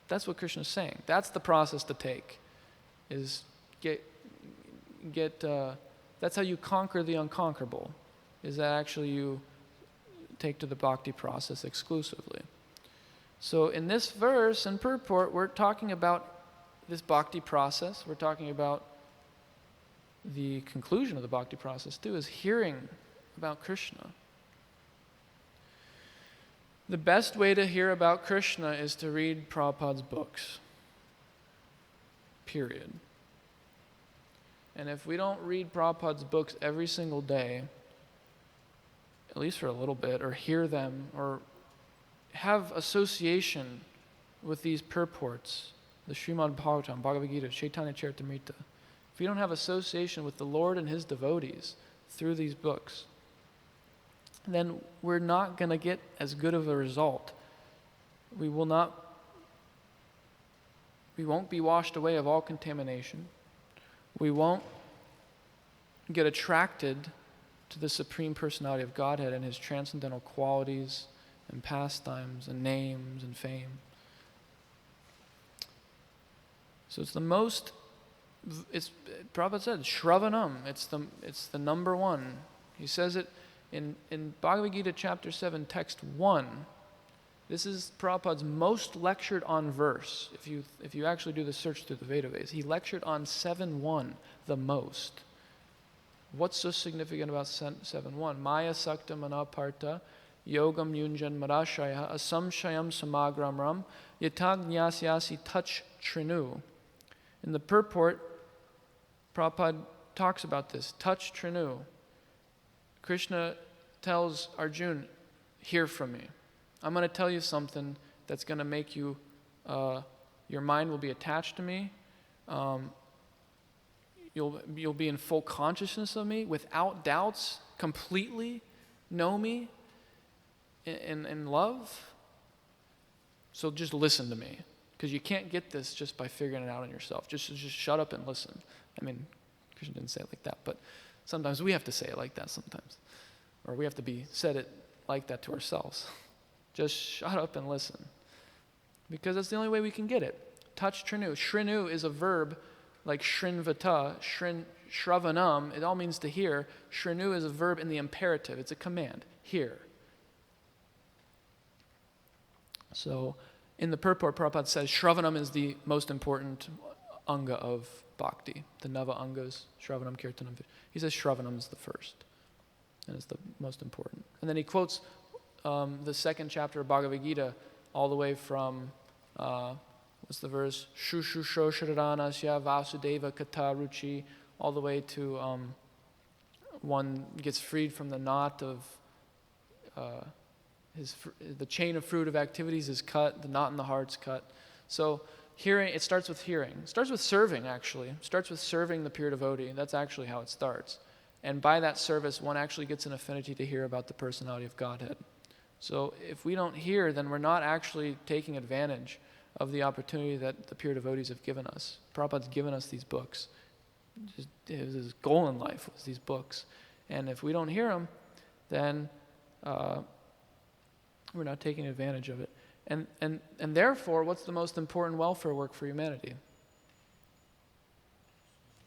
That's what Krishna's saying. That's the process to take, is that's how you conquer the unconquerable, is that actually you take to the bhakti process exclusively. So in this verse and purport, we're talking about this bhakti process. We're talking about the conclusion of the bhakti process too, is hearing about Krishna. The best way to hear about Krishna is to read Prabhupada's books. Period. And if we don't read Prabhupada's books every single day, at least for a little bit, or hear them, or have association with these purports, the Srimad Bhagavatam, Bhagavad Gita, Chaitanya Charitamrita, if we don't have association with the Lord and His devotees through these books, then we're not going to get as good of a result. We won't be washed away of all contamination. We won't get attracted to the Supreme Personality of Godhead and His transcendental qualities and pastimes and names and fame. So Prabhupada said, Shravanam, it's the number one. He says it in Bhagavad Gita chapter 7, text 1. This is Prabhupada's most lectured on verse. If you actually do the search through the Vedas, he lectured on 7.1 the most. What's so significant about 7.1? Maya sakta manaparta yogam yunjan marashaya asamshayam samagramram yatagnyasya touch trinu. In the purport, Prabhupada talks about this, touch trinu. Krishna tells Arjuna, hear from me. I'm going to tell you something that's going to make you, your mind will be attached to me. You'll be in full consciousness of me, without doubts, completely know me in love. So just listen to me, because you can't get this just by figuring it out on yourself. Just shut up and listen. I mean, Krishna didn't say it like that, but sometimes we have to say it like that sometimes. Or we have to said it like that to ourselves. Just shut up and listen. Because that's the only way we can get it. Touch trinu. Shrinu is a verb like shrinvata, shravanam. It all means to hear. Shrinu is a verb in the imperative. It's a command. Hear. So in the purport, Prabhupada says Shravanam is the most important anga of bhakti. The Nava Angas, Shravanam, Kirtanam. He says Shravanam is the first. And it's the most important. And then he quotes the second chapter of Bhagavad Gita all the way from, what's the verse? Shushusho Sharadanasya Vasudeva Kata Ruchi, all the way to one gets freed from the knot of the chain of fruit of activities is cut, the knot in the heart's cut. So hearing, it starts with hearing. It starts with serving, actually. It starts with serving the pure devotee. That's actually how it starts. And by that service, one actually gets an affinity to hear about the personality of Godhead. So if we don't hear, then we're not actually taking advantage of the opportunity that the pure devotees have given us. Prabhupada's given us these books. His goal in life was these books. And if we don't hear them, then we're not taking advantage of it. And therefore, what's the most important welfare work for humanity?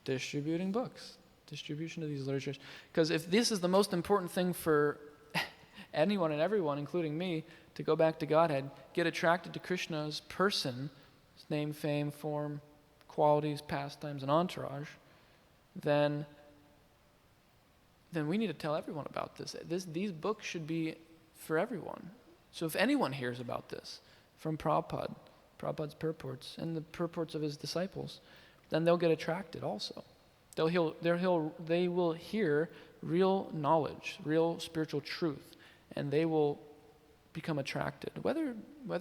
Distributing books. Distribution of these literatures. Because if this is the most important thing for anyone and everyone, including me, to go back to Godhead, get attracted to Krishna's person, his name, fame, form, qualities, pastimes, and entourage, then we need to tell everyone about this. These books should be for everyone. So if anyone hears about this from Prabhupada's purports, and the purports of his disciples, then they'll get attracted also. They will hear real knowledge, real spiritual truth, and they will become attracted, whether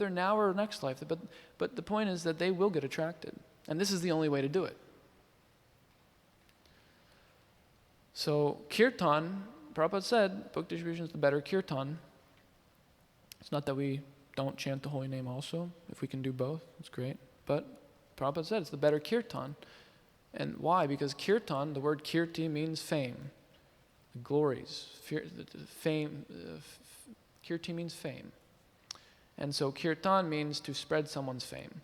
now or next life. But the point is that they will get attracted, and this is the only way to do it. So kirtan, Prabhupada said, book distribution is the better kirtan. It's not that we don't chant the holy name also. If we can do both, it's great. But Prabhupada said it's the better kirtan. And why? Because kirtan, the word kirti means fame, glories, fame. Kirti means fame. And so kirtan means to spread someone's fame.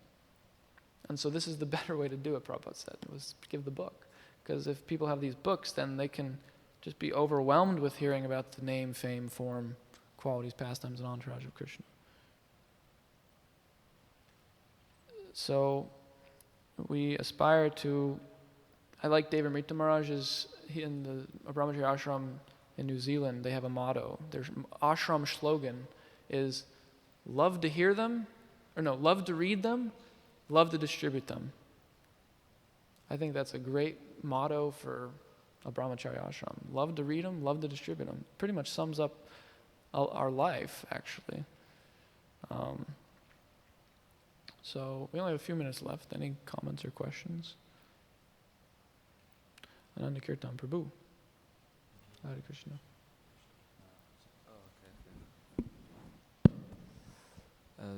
And so this is the better way to do it, Prabhupada said, was give the book. Because if people have these books, then they can just be overwhelmed with hearing about the name, fame, form, qualities, pastimes, and entourage of Krishna. So we aspire to, I like David Mrita Maharaj's, in the Brahmachari ashram in New Zealand, they have a motto. Their ashram slogan is, love to hear them, love to read them, love to distribute them. I think that's a great motto for a brahmacharya ashram. Love to read them, love to distribute them. Pretty much sums up our life, actually. So we only have a few minutes left. Any comments or questions? Ananda Kirtan Prabhu. Hare Krishna.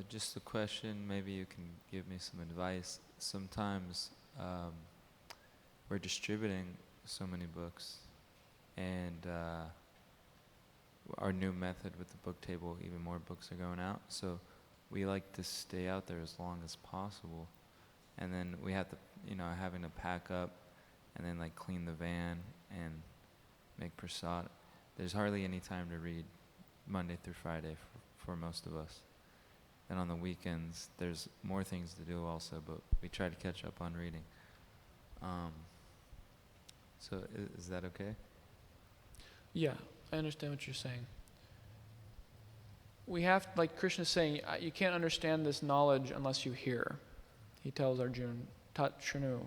Just a question, maybe you can give me some advice. Sometimes we're distributing so many books, and our new method with the book table, even more books are going out, so we like to stay out there as long as possible, and then we have to, having to pack up and then like clean the van and make prasad. There's hardly any time to read Monday through Friday for most of us. And on the weekends, there's more things to do also, but we try to catch up on reading. So is that okay? Yeah, I understand what you're saying. We have, like Krishna's saying, you can't understand this knowledge unless you hear. He tells Arjuna, Tat Shrinu.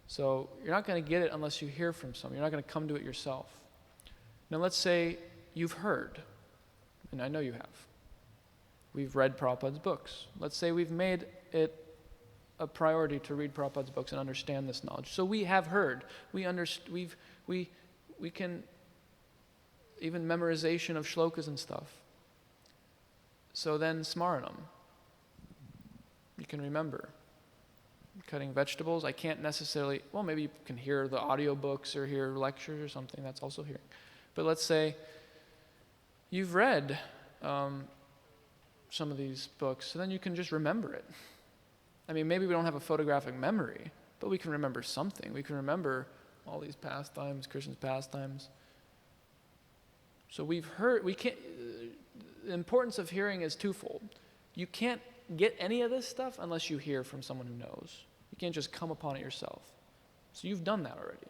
So you're not going to get it unless you hear from someone. You're not going to come to it yourself. Now let's say you've heard, and I know you have. We've read Prabhupada's books. Let's say we've made it a priority to read Prabhupada's books and understand this knowledge. So we have heard. We can, even memorization of shlokas and stuff. So then smaranam. You can remember. Cutting vegetables, I can't necessarily, well, maybe you can hear the audiobooks or hear lectures or something, that's also hearing. But let's say you've read some of these books, so then you can just remember it. I mean, maybe we don't have a photographic memory, but we can remember something. We can remember all these pastimes, Krishna's pastimes. So we've heard, the importance of hearing is twofold. You can't get any of this stuff unless you hear from someone who knows. You can't just come upon it yourself. So you've done that already.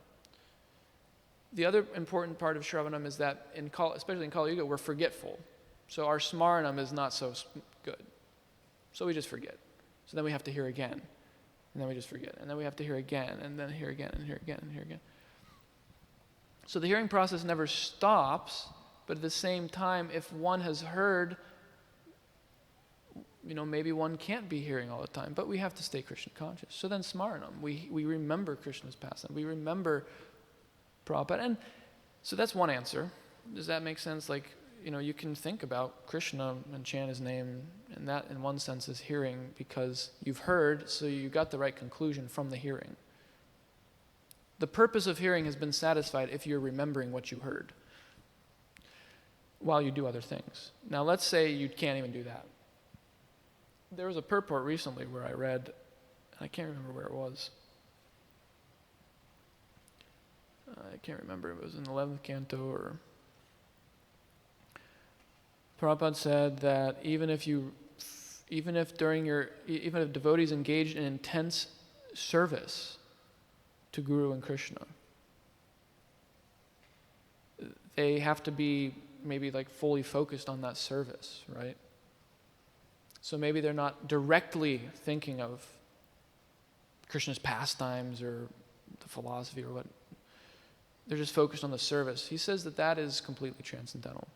The other important part of Shravanam is that, especially in Kali Yuga, we're forgetful. So our smaranam is not so good. So we just forget. So then we have to hear again. And then we just forget. And then we have to hear again, and then hear again, and hear again, and hear again. So the hearing process never stops, but at the same time, if one has heard, maybe one can't be hearing all the time, but we have to stay Krishna conscious. So then smaranam, we remember Krishna's pastime. We remember Prabhupada. And so that's one answer. Does that make sense? Like, you can think about Krishna and chant his name, and that in one sense is hearing because you've heard, so you got the right conclusion from the hearing. The purpose of hearing has been satisfied if you're remembering what you heard while you do other things. Now let's say you can't even do that. There was a purport recently where I read, I can't remember where it was. I can't remember if it was in the 11th canto or... Prabhupada said that even if devotees engaged in intense service to Guru and Krishna, they have to be maybe like fully focused on that service, right? So maybe they're not directly thinking of Krishna's pastimes or the philosophy or what. They're just focused on the service. He says that is completely transcendental.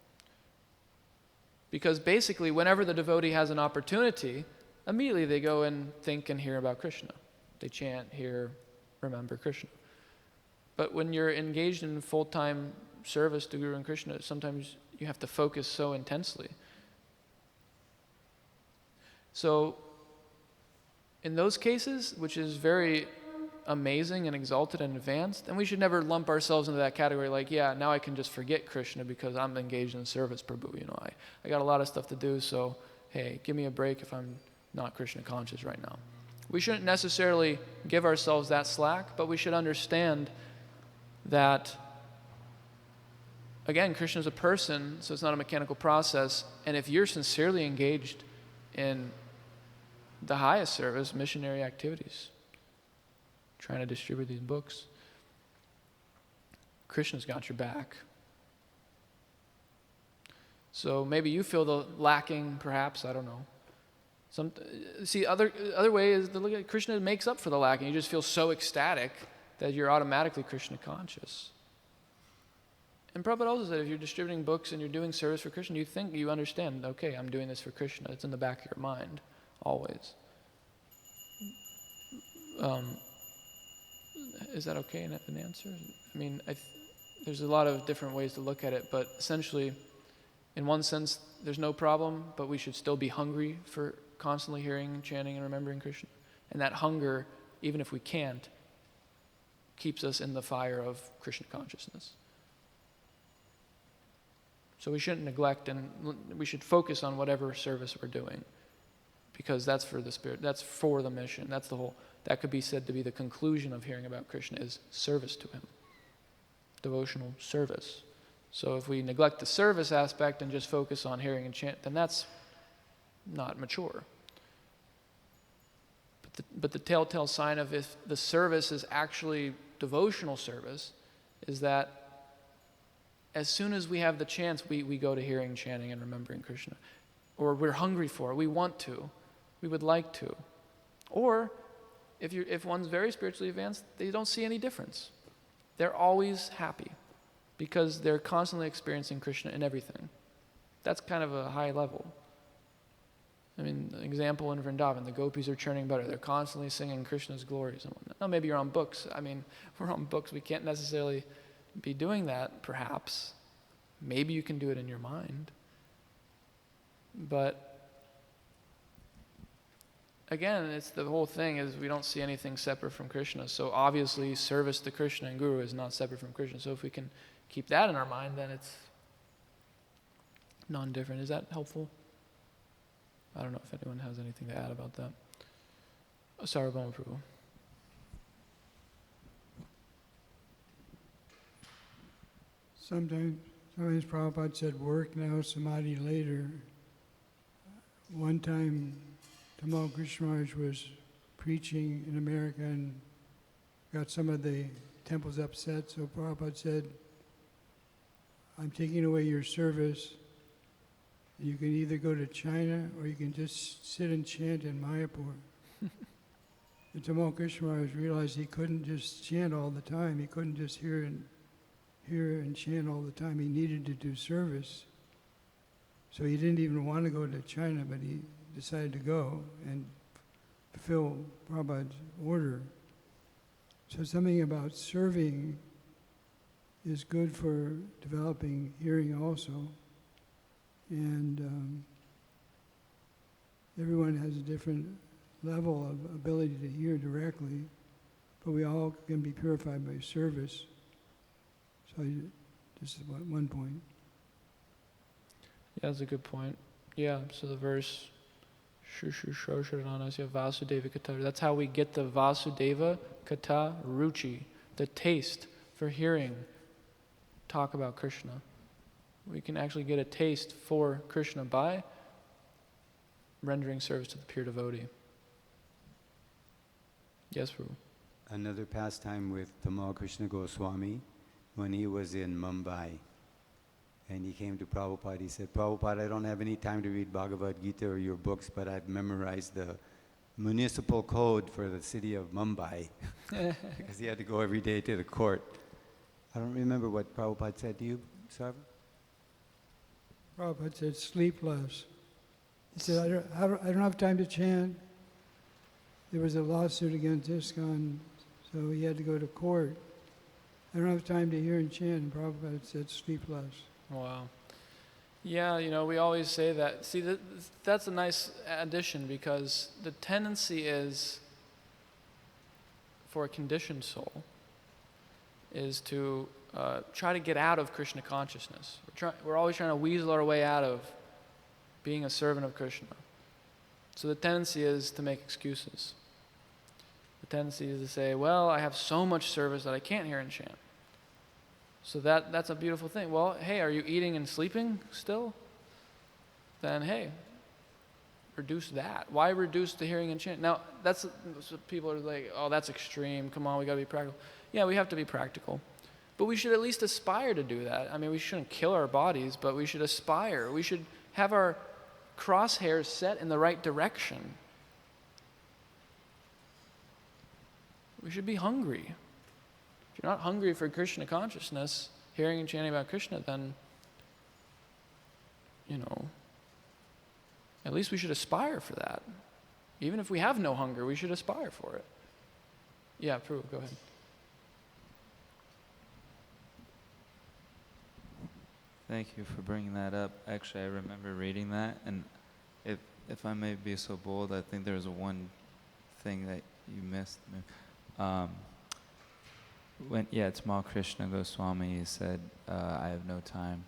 Because basically, whenever the devotee has an opportunity, immediately they go and think and hear about Krishna. They chant, hear, remember Krishna. But when you're engaged in full-time service to Guru and Krishna, sometimes you have to focus so intensely. So, in those cases, which is very amazing and exalted and advanced, and we should never lump ourselves into that category like, yeah, now I can just forget Krishna because I'm engaged in service, Prabhu. I got a lot of stuff to do, so hey, give me a break if I'm not Krishna conscious right now. We shouldn't necessarily give ourselves that slack, but we should understand that, again, Krishna is a person, so it's not a mechanical process, and if you're sincerely engaged in the highest service, missionary activities, trying to distribute these books, Krishna's got your back. So maybe you feel the lacking, perhaps, I don't know. Other way is to look at Krishna makes up for the lacking. You just feel so ecstatic that you're automatically Krishna conscious. And Prabhupada also said, if you're distributing books and you're doing service for Krishna, you understand, okay, I'm doing this for Krishna. It's in the back of your mind, always. Is that okay in an answer? I mean, there's a lot of different ways to look at it, but essentially, in one sense, there's no problem, but we should still be hungry for constantly hearing, chanting, and remembering Krishna. And that hunger, even if we can't, keeps us in the fire of Krishna consciousness. So we shouldn't neglect, and we should focus on whatever service we're doing, because that's for the Spirit, that's for the mission, that could be said to be the conclusion of hearing about Krishna, is service to him, devotional service. So if we neglect the service aspect and just focus on hearing and chant, then that's not mature. But the telltale sign of if the service is actually devotional service is that as soon as we have the chance, we go to hearing, chanting, and remembering Krishna. Or we're hungry for it, we want to, we would like to. Or if one's very spiritually advanced, they don't see any difference. They're always happy because they're constantly experiencing Krishna in everything. That's kind of a high level. I mean, an example in Vrindavan, the gopis are churning butter. They're constantly singing Krishna's glories and whatnot. Now, maybe you're on books. I mean, we're on books. We can't necessarily be doing that, perhaps. Maybe you can do it in your mind. But again, it's the whole thing is we don't see anything separate from Krishna. So obviously, service to Krishna and Guru is not separate from Krishna. So if we can keep that in our mind, then it's non-different. Is that helpful? I don't know if anyone has anything to add about that. Sarvabhauma Prabhu. Sometimes Prabhupada said work now, samadhi later. One time, Tamal Krishna Maharaj was preaching in America and got some of the temples upset, so Prabhupada said, I'm taking away your service. You can either go to China or you can just sit and chant in Mayapur. And Tamal Krishna Maharaj realized he couldn't just chant all the time. He couldn't just hear and chant all the time. He needed to do service. So he didn't even want to go to China, but he decided to go and fulfill Prabhupada's order. So something about serving is good for developing hearing also. And everyone has a different level of ability to hear directly, but we all can be purified by service. So this is one point. Yeah, that's a good point. Yeah, so the verse, Shushu Shosharanasya Vasudeva Kata, that's how we get the Vasudeva Kata Ruchi, the taste for hearing talk about Krishna. We can actually get a taste for Krishna by rendering service to the pure devotee. Yes, Prabhu. Another pastime with Tamal Krishna Goswami, when he was in Mumbai, and he came to Prabhupada, he said, Prabhupada, I don't have any time to read Bhagavad Gita or your books, but I've memorized the municipal code for the city of Mumbai, because he had to go every day to the court. I don't remember what Prabhupada said to you, Sarva? Prabhupada said, sleep less. He said, I don't have time to chant. There was a lawsuit against Iskcon, so he had to go to court. I don't have time to hear and chant, and Prabhupada said, sleep less. Wow. Yeah, we always say that. See, that's a nice addition, because the tendency is, for a conditioned soul, is to try to get out of Krishna consciousness. We're always trying to weasel our way out of being a servant of Krishna. So the tendency is to make excuses. The tendency is to say, well, I have so much service that I can't hear and chant. So that's a beautiful thing. Well, hey, are you eating and sleeping still? Then, hey, reduce that. Why reduce the hearing and chant? Now, so people are like, oh, that's extreme. Come on, we got to be practical. Yeah, we have to be practical. But we should at least aspire to do that. I mean, we shouldn't kill our bodies, but we should aspire. We should have our crosshairs set in the right direction. We should be hungry. If you're not hungry for Krishna consciousness, hearing and chanting about Krishna, then, at least we should aspire for that. Even if we have no hunger, we should aspire for it. Yeah, Prabhu, go ahead. Thank you for bringing that up. Actually, I remember reading that, and if I may be so bold, I think there was one thing that you missed. Tamal Krishna Goswami said, I have no time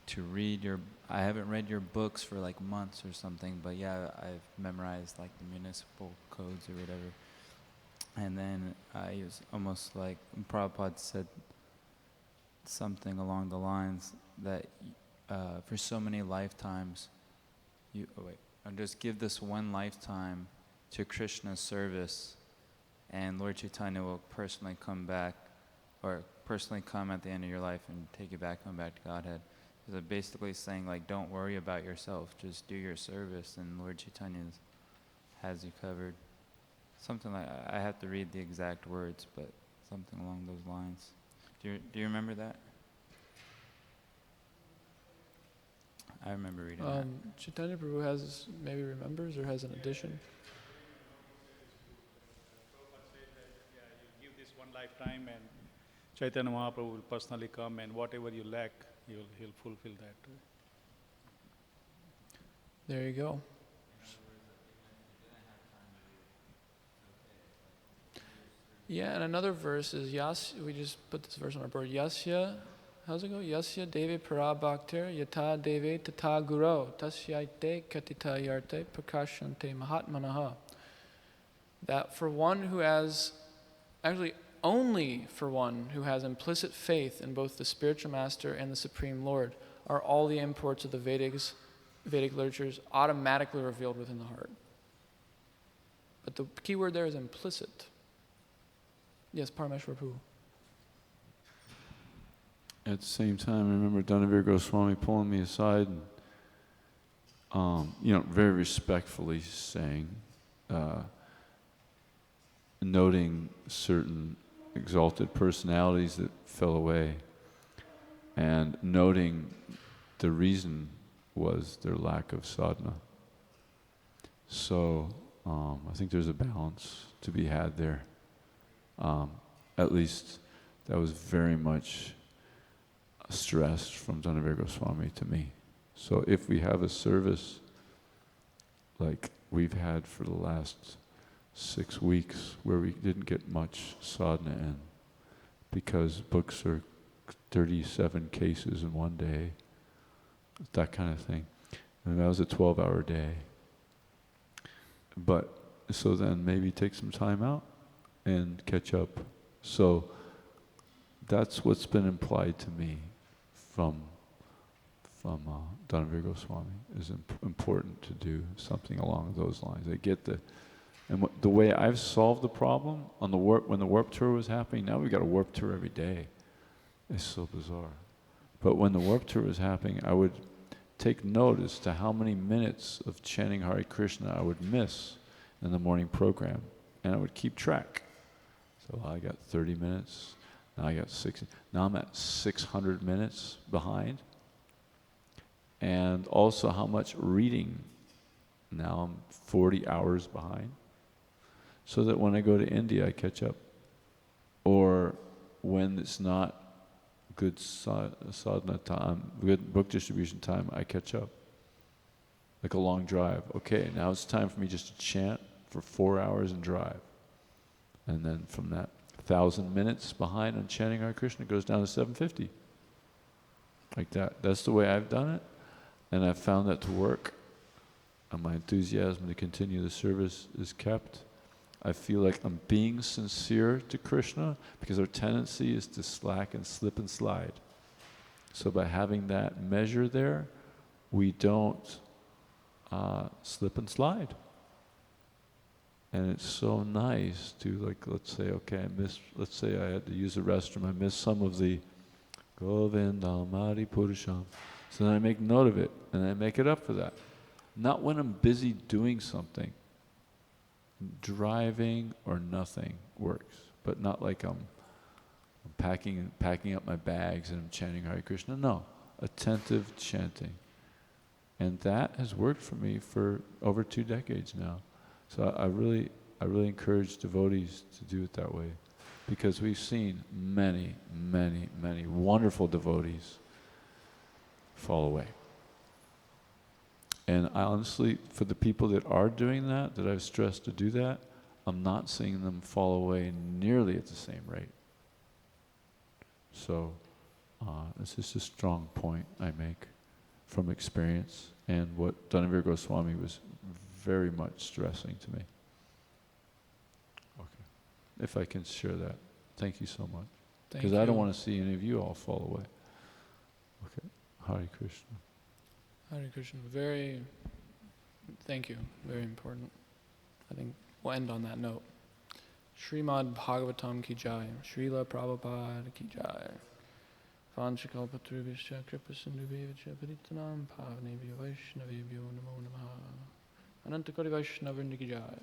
to read I haven't read your books for like months or something, but yeah, I've memorized like the municipal codes or whatever. And then he was almost like, Prabhupada said something along the lines that for so many lifetimes, just give this one lifetime to Krishna's service, and Lord Chaitanya will personally come back, or personally come at the end of your life and take you back, come back to Godhead. So basically saying, like, don't worry about yourself, just do your service, and Lord Chaitanya has you covered. Something like, I have to read the exact words, but something along those lines. Do you remember that? I remember reading that. Chaitanya Prabhu maybe remembers or has an addition. You give this one lifetime, and Chaitanya Mahaprabhu will personally come, and whatever you lack, he'll fulfill that. There you go. Yeah, and another verse is we just put this verse on our board. Yasya, how's it go? Yasya Devi Parabhaktir Yata Devi Tata Guru Tasyaite Katita Yarte Prakashante Mahatmanaha. That for one who has, actually only for one who has implicit faith in both the spiritual master and the Supreme Lord, are all the imports of the Vedic literatures automatically revealed within the heart. But the key word there is implicit. Yes, Parameshwar Prabhu. At the same time, I remember Dhanavir Goswami pulling me aside and, very respectfully saying, noting certain exalted personalities that fell away, and noting the reason was their lack of sadhana. So I think there's a balance to be had there. At least that was very much stressed from Dhanavir Goswami to me. So if we have a service like we've had for the last 6 weeks where we didn't get much sadhana in because books are 37 cases in one day, that kind of thing. And that was a 12-hour day. But, so then maybe take some time out and catch up. So that's what's been implied to me from Dhanavir Goswami, is important to do something along those lines. I get the way I've solved the problem on when the warp tour was happening. Now we've got a warp tour every day. It's so bizarre. But when the warp tour was happening, I would take notice to how many minutes of chanting Hare Krishna I would miss in the morning program, and I would keep track. So I got 30 minutes. Now I got 60. Now I'm at 600 minutes behind. And also how much reading. Now I'm 40 hours behind. So that when I go to India, I catch up. Or when it's not good sadhana time, good book distribution time, I catch up. Like a long drive. Okay, now it's time for me just to chant for 4 hours and drive. And then from that 1,000 minutes behind on chanting Hare Krishna goes down to 750. Like that. That's the way I've done it. And I've found that to work. And my enthusiasm to continue the service is kept. I feel like I'm being sincere to Krishna because our tendency is to slack and slip and slide. So by having that measure there, we don't slip and slide. And it's so nice to, like, let's say, okay, let's say I had to use the restroom, I missed some of the Govindam Hari Purusham. So then I make note of it, and I make it up for that. Not when I'm busy doing something. Driving or nothing works, but not like I'm packing up my bags and I'm chanting Hare Krishna. No, attentive chanting. And that has worked for me for over 2 decades now. So I really encourage devotees to do it that way, because we've seen many, many, many wonderful devotees fall away. And I honestly, for the people that are doing that I've stressed to do that, I'm not seeing them fall away nearly at the same rate. So this is a strong point I make from experience, and what Dhanavir Goswami was very much stressing to me. Okay, if I can share that. Thank you so much. Because I don't want to see any of you all fall away. Okay, Hare Krishna. Hare Krishna. Thank you. Very important. I think we'll end on that note. Srimad Bhagavatam ki jai. Srila Prabhupada ki jai. Vanchakalpatrubhishya kripasindhubhevachya paritanam pavnebhyo vaishnavebhyo namo namaha. Anantakari Vaishnavrinda ki jai.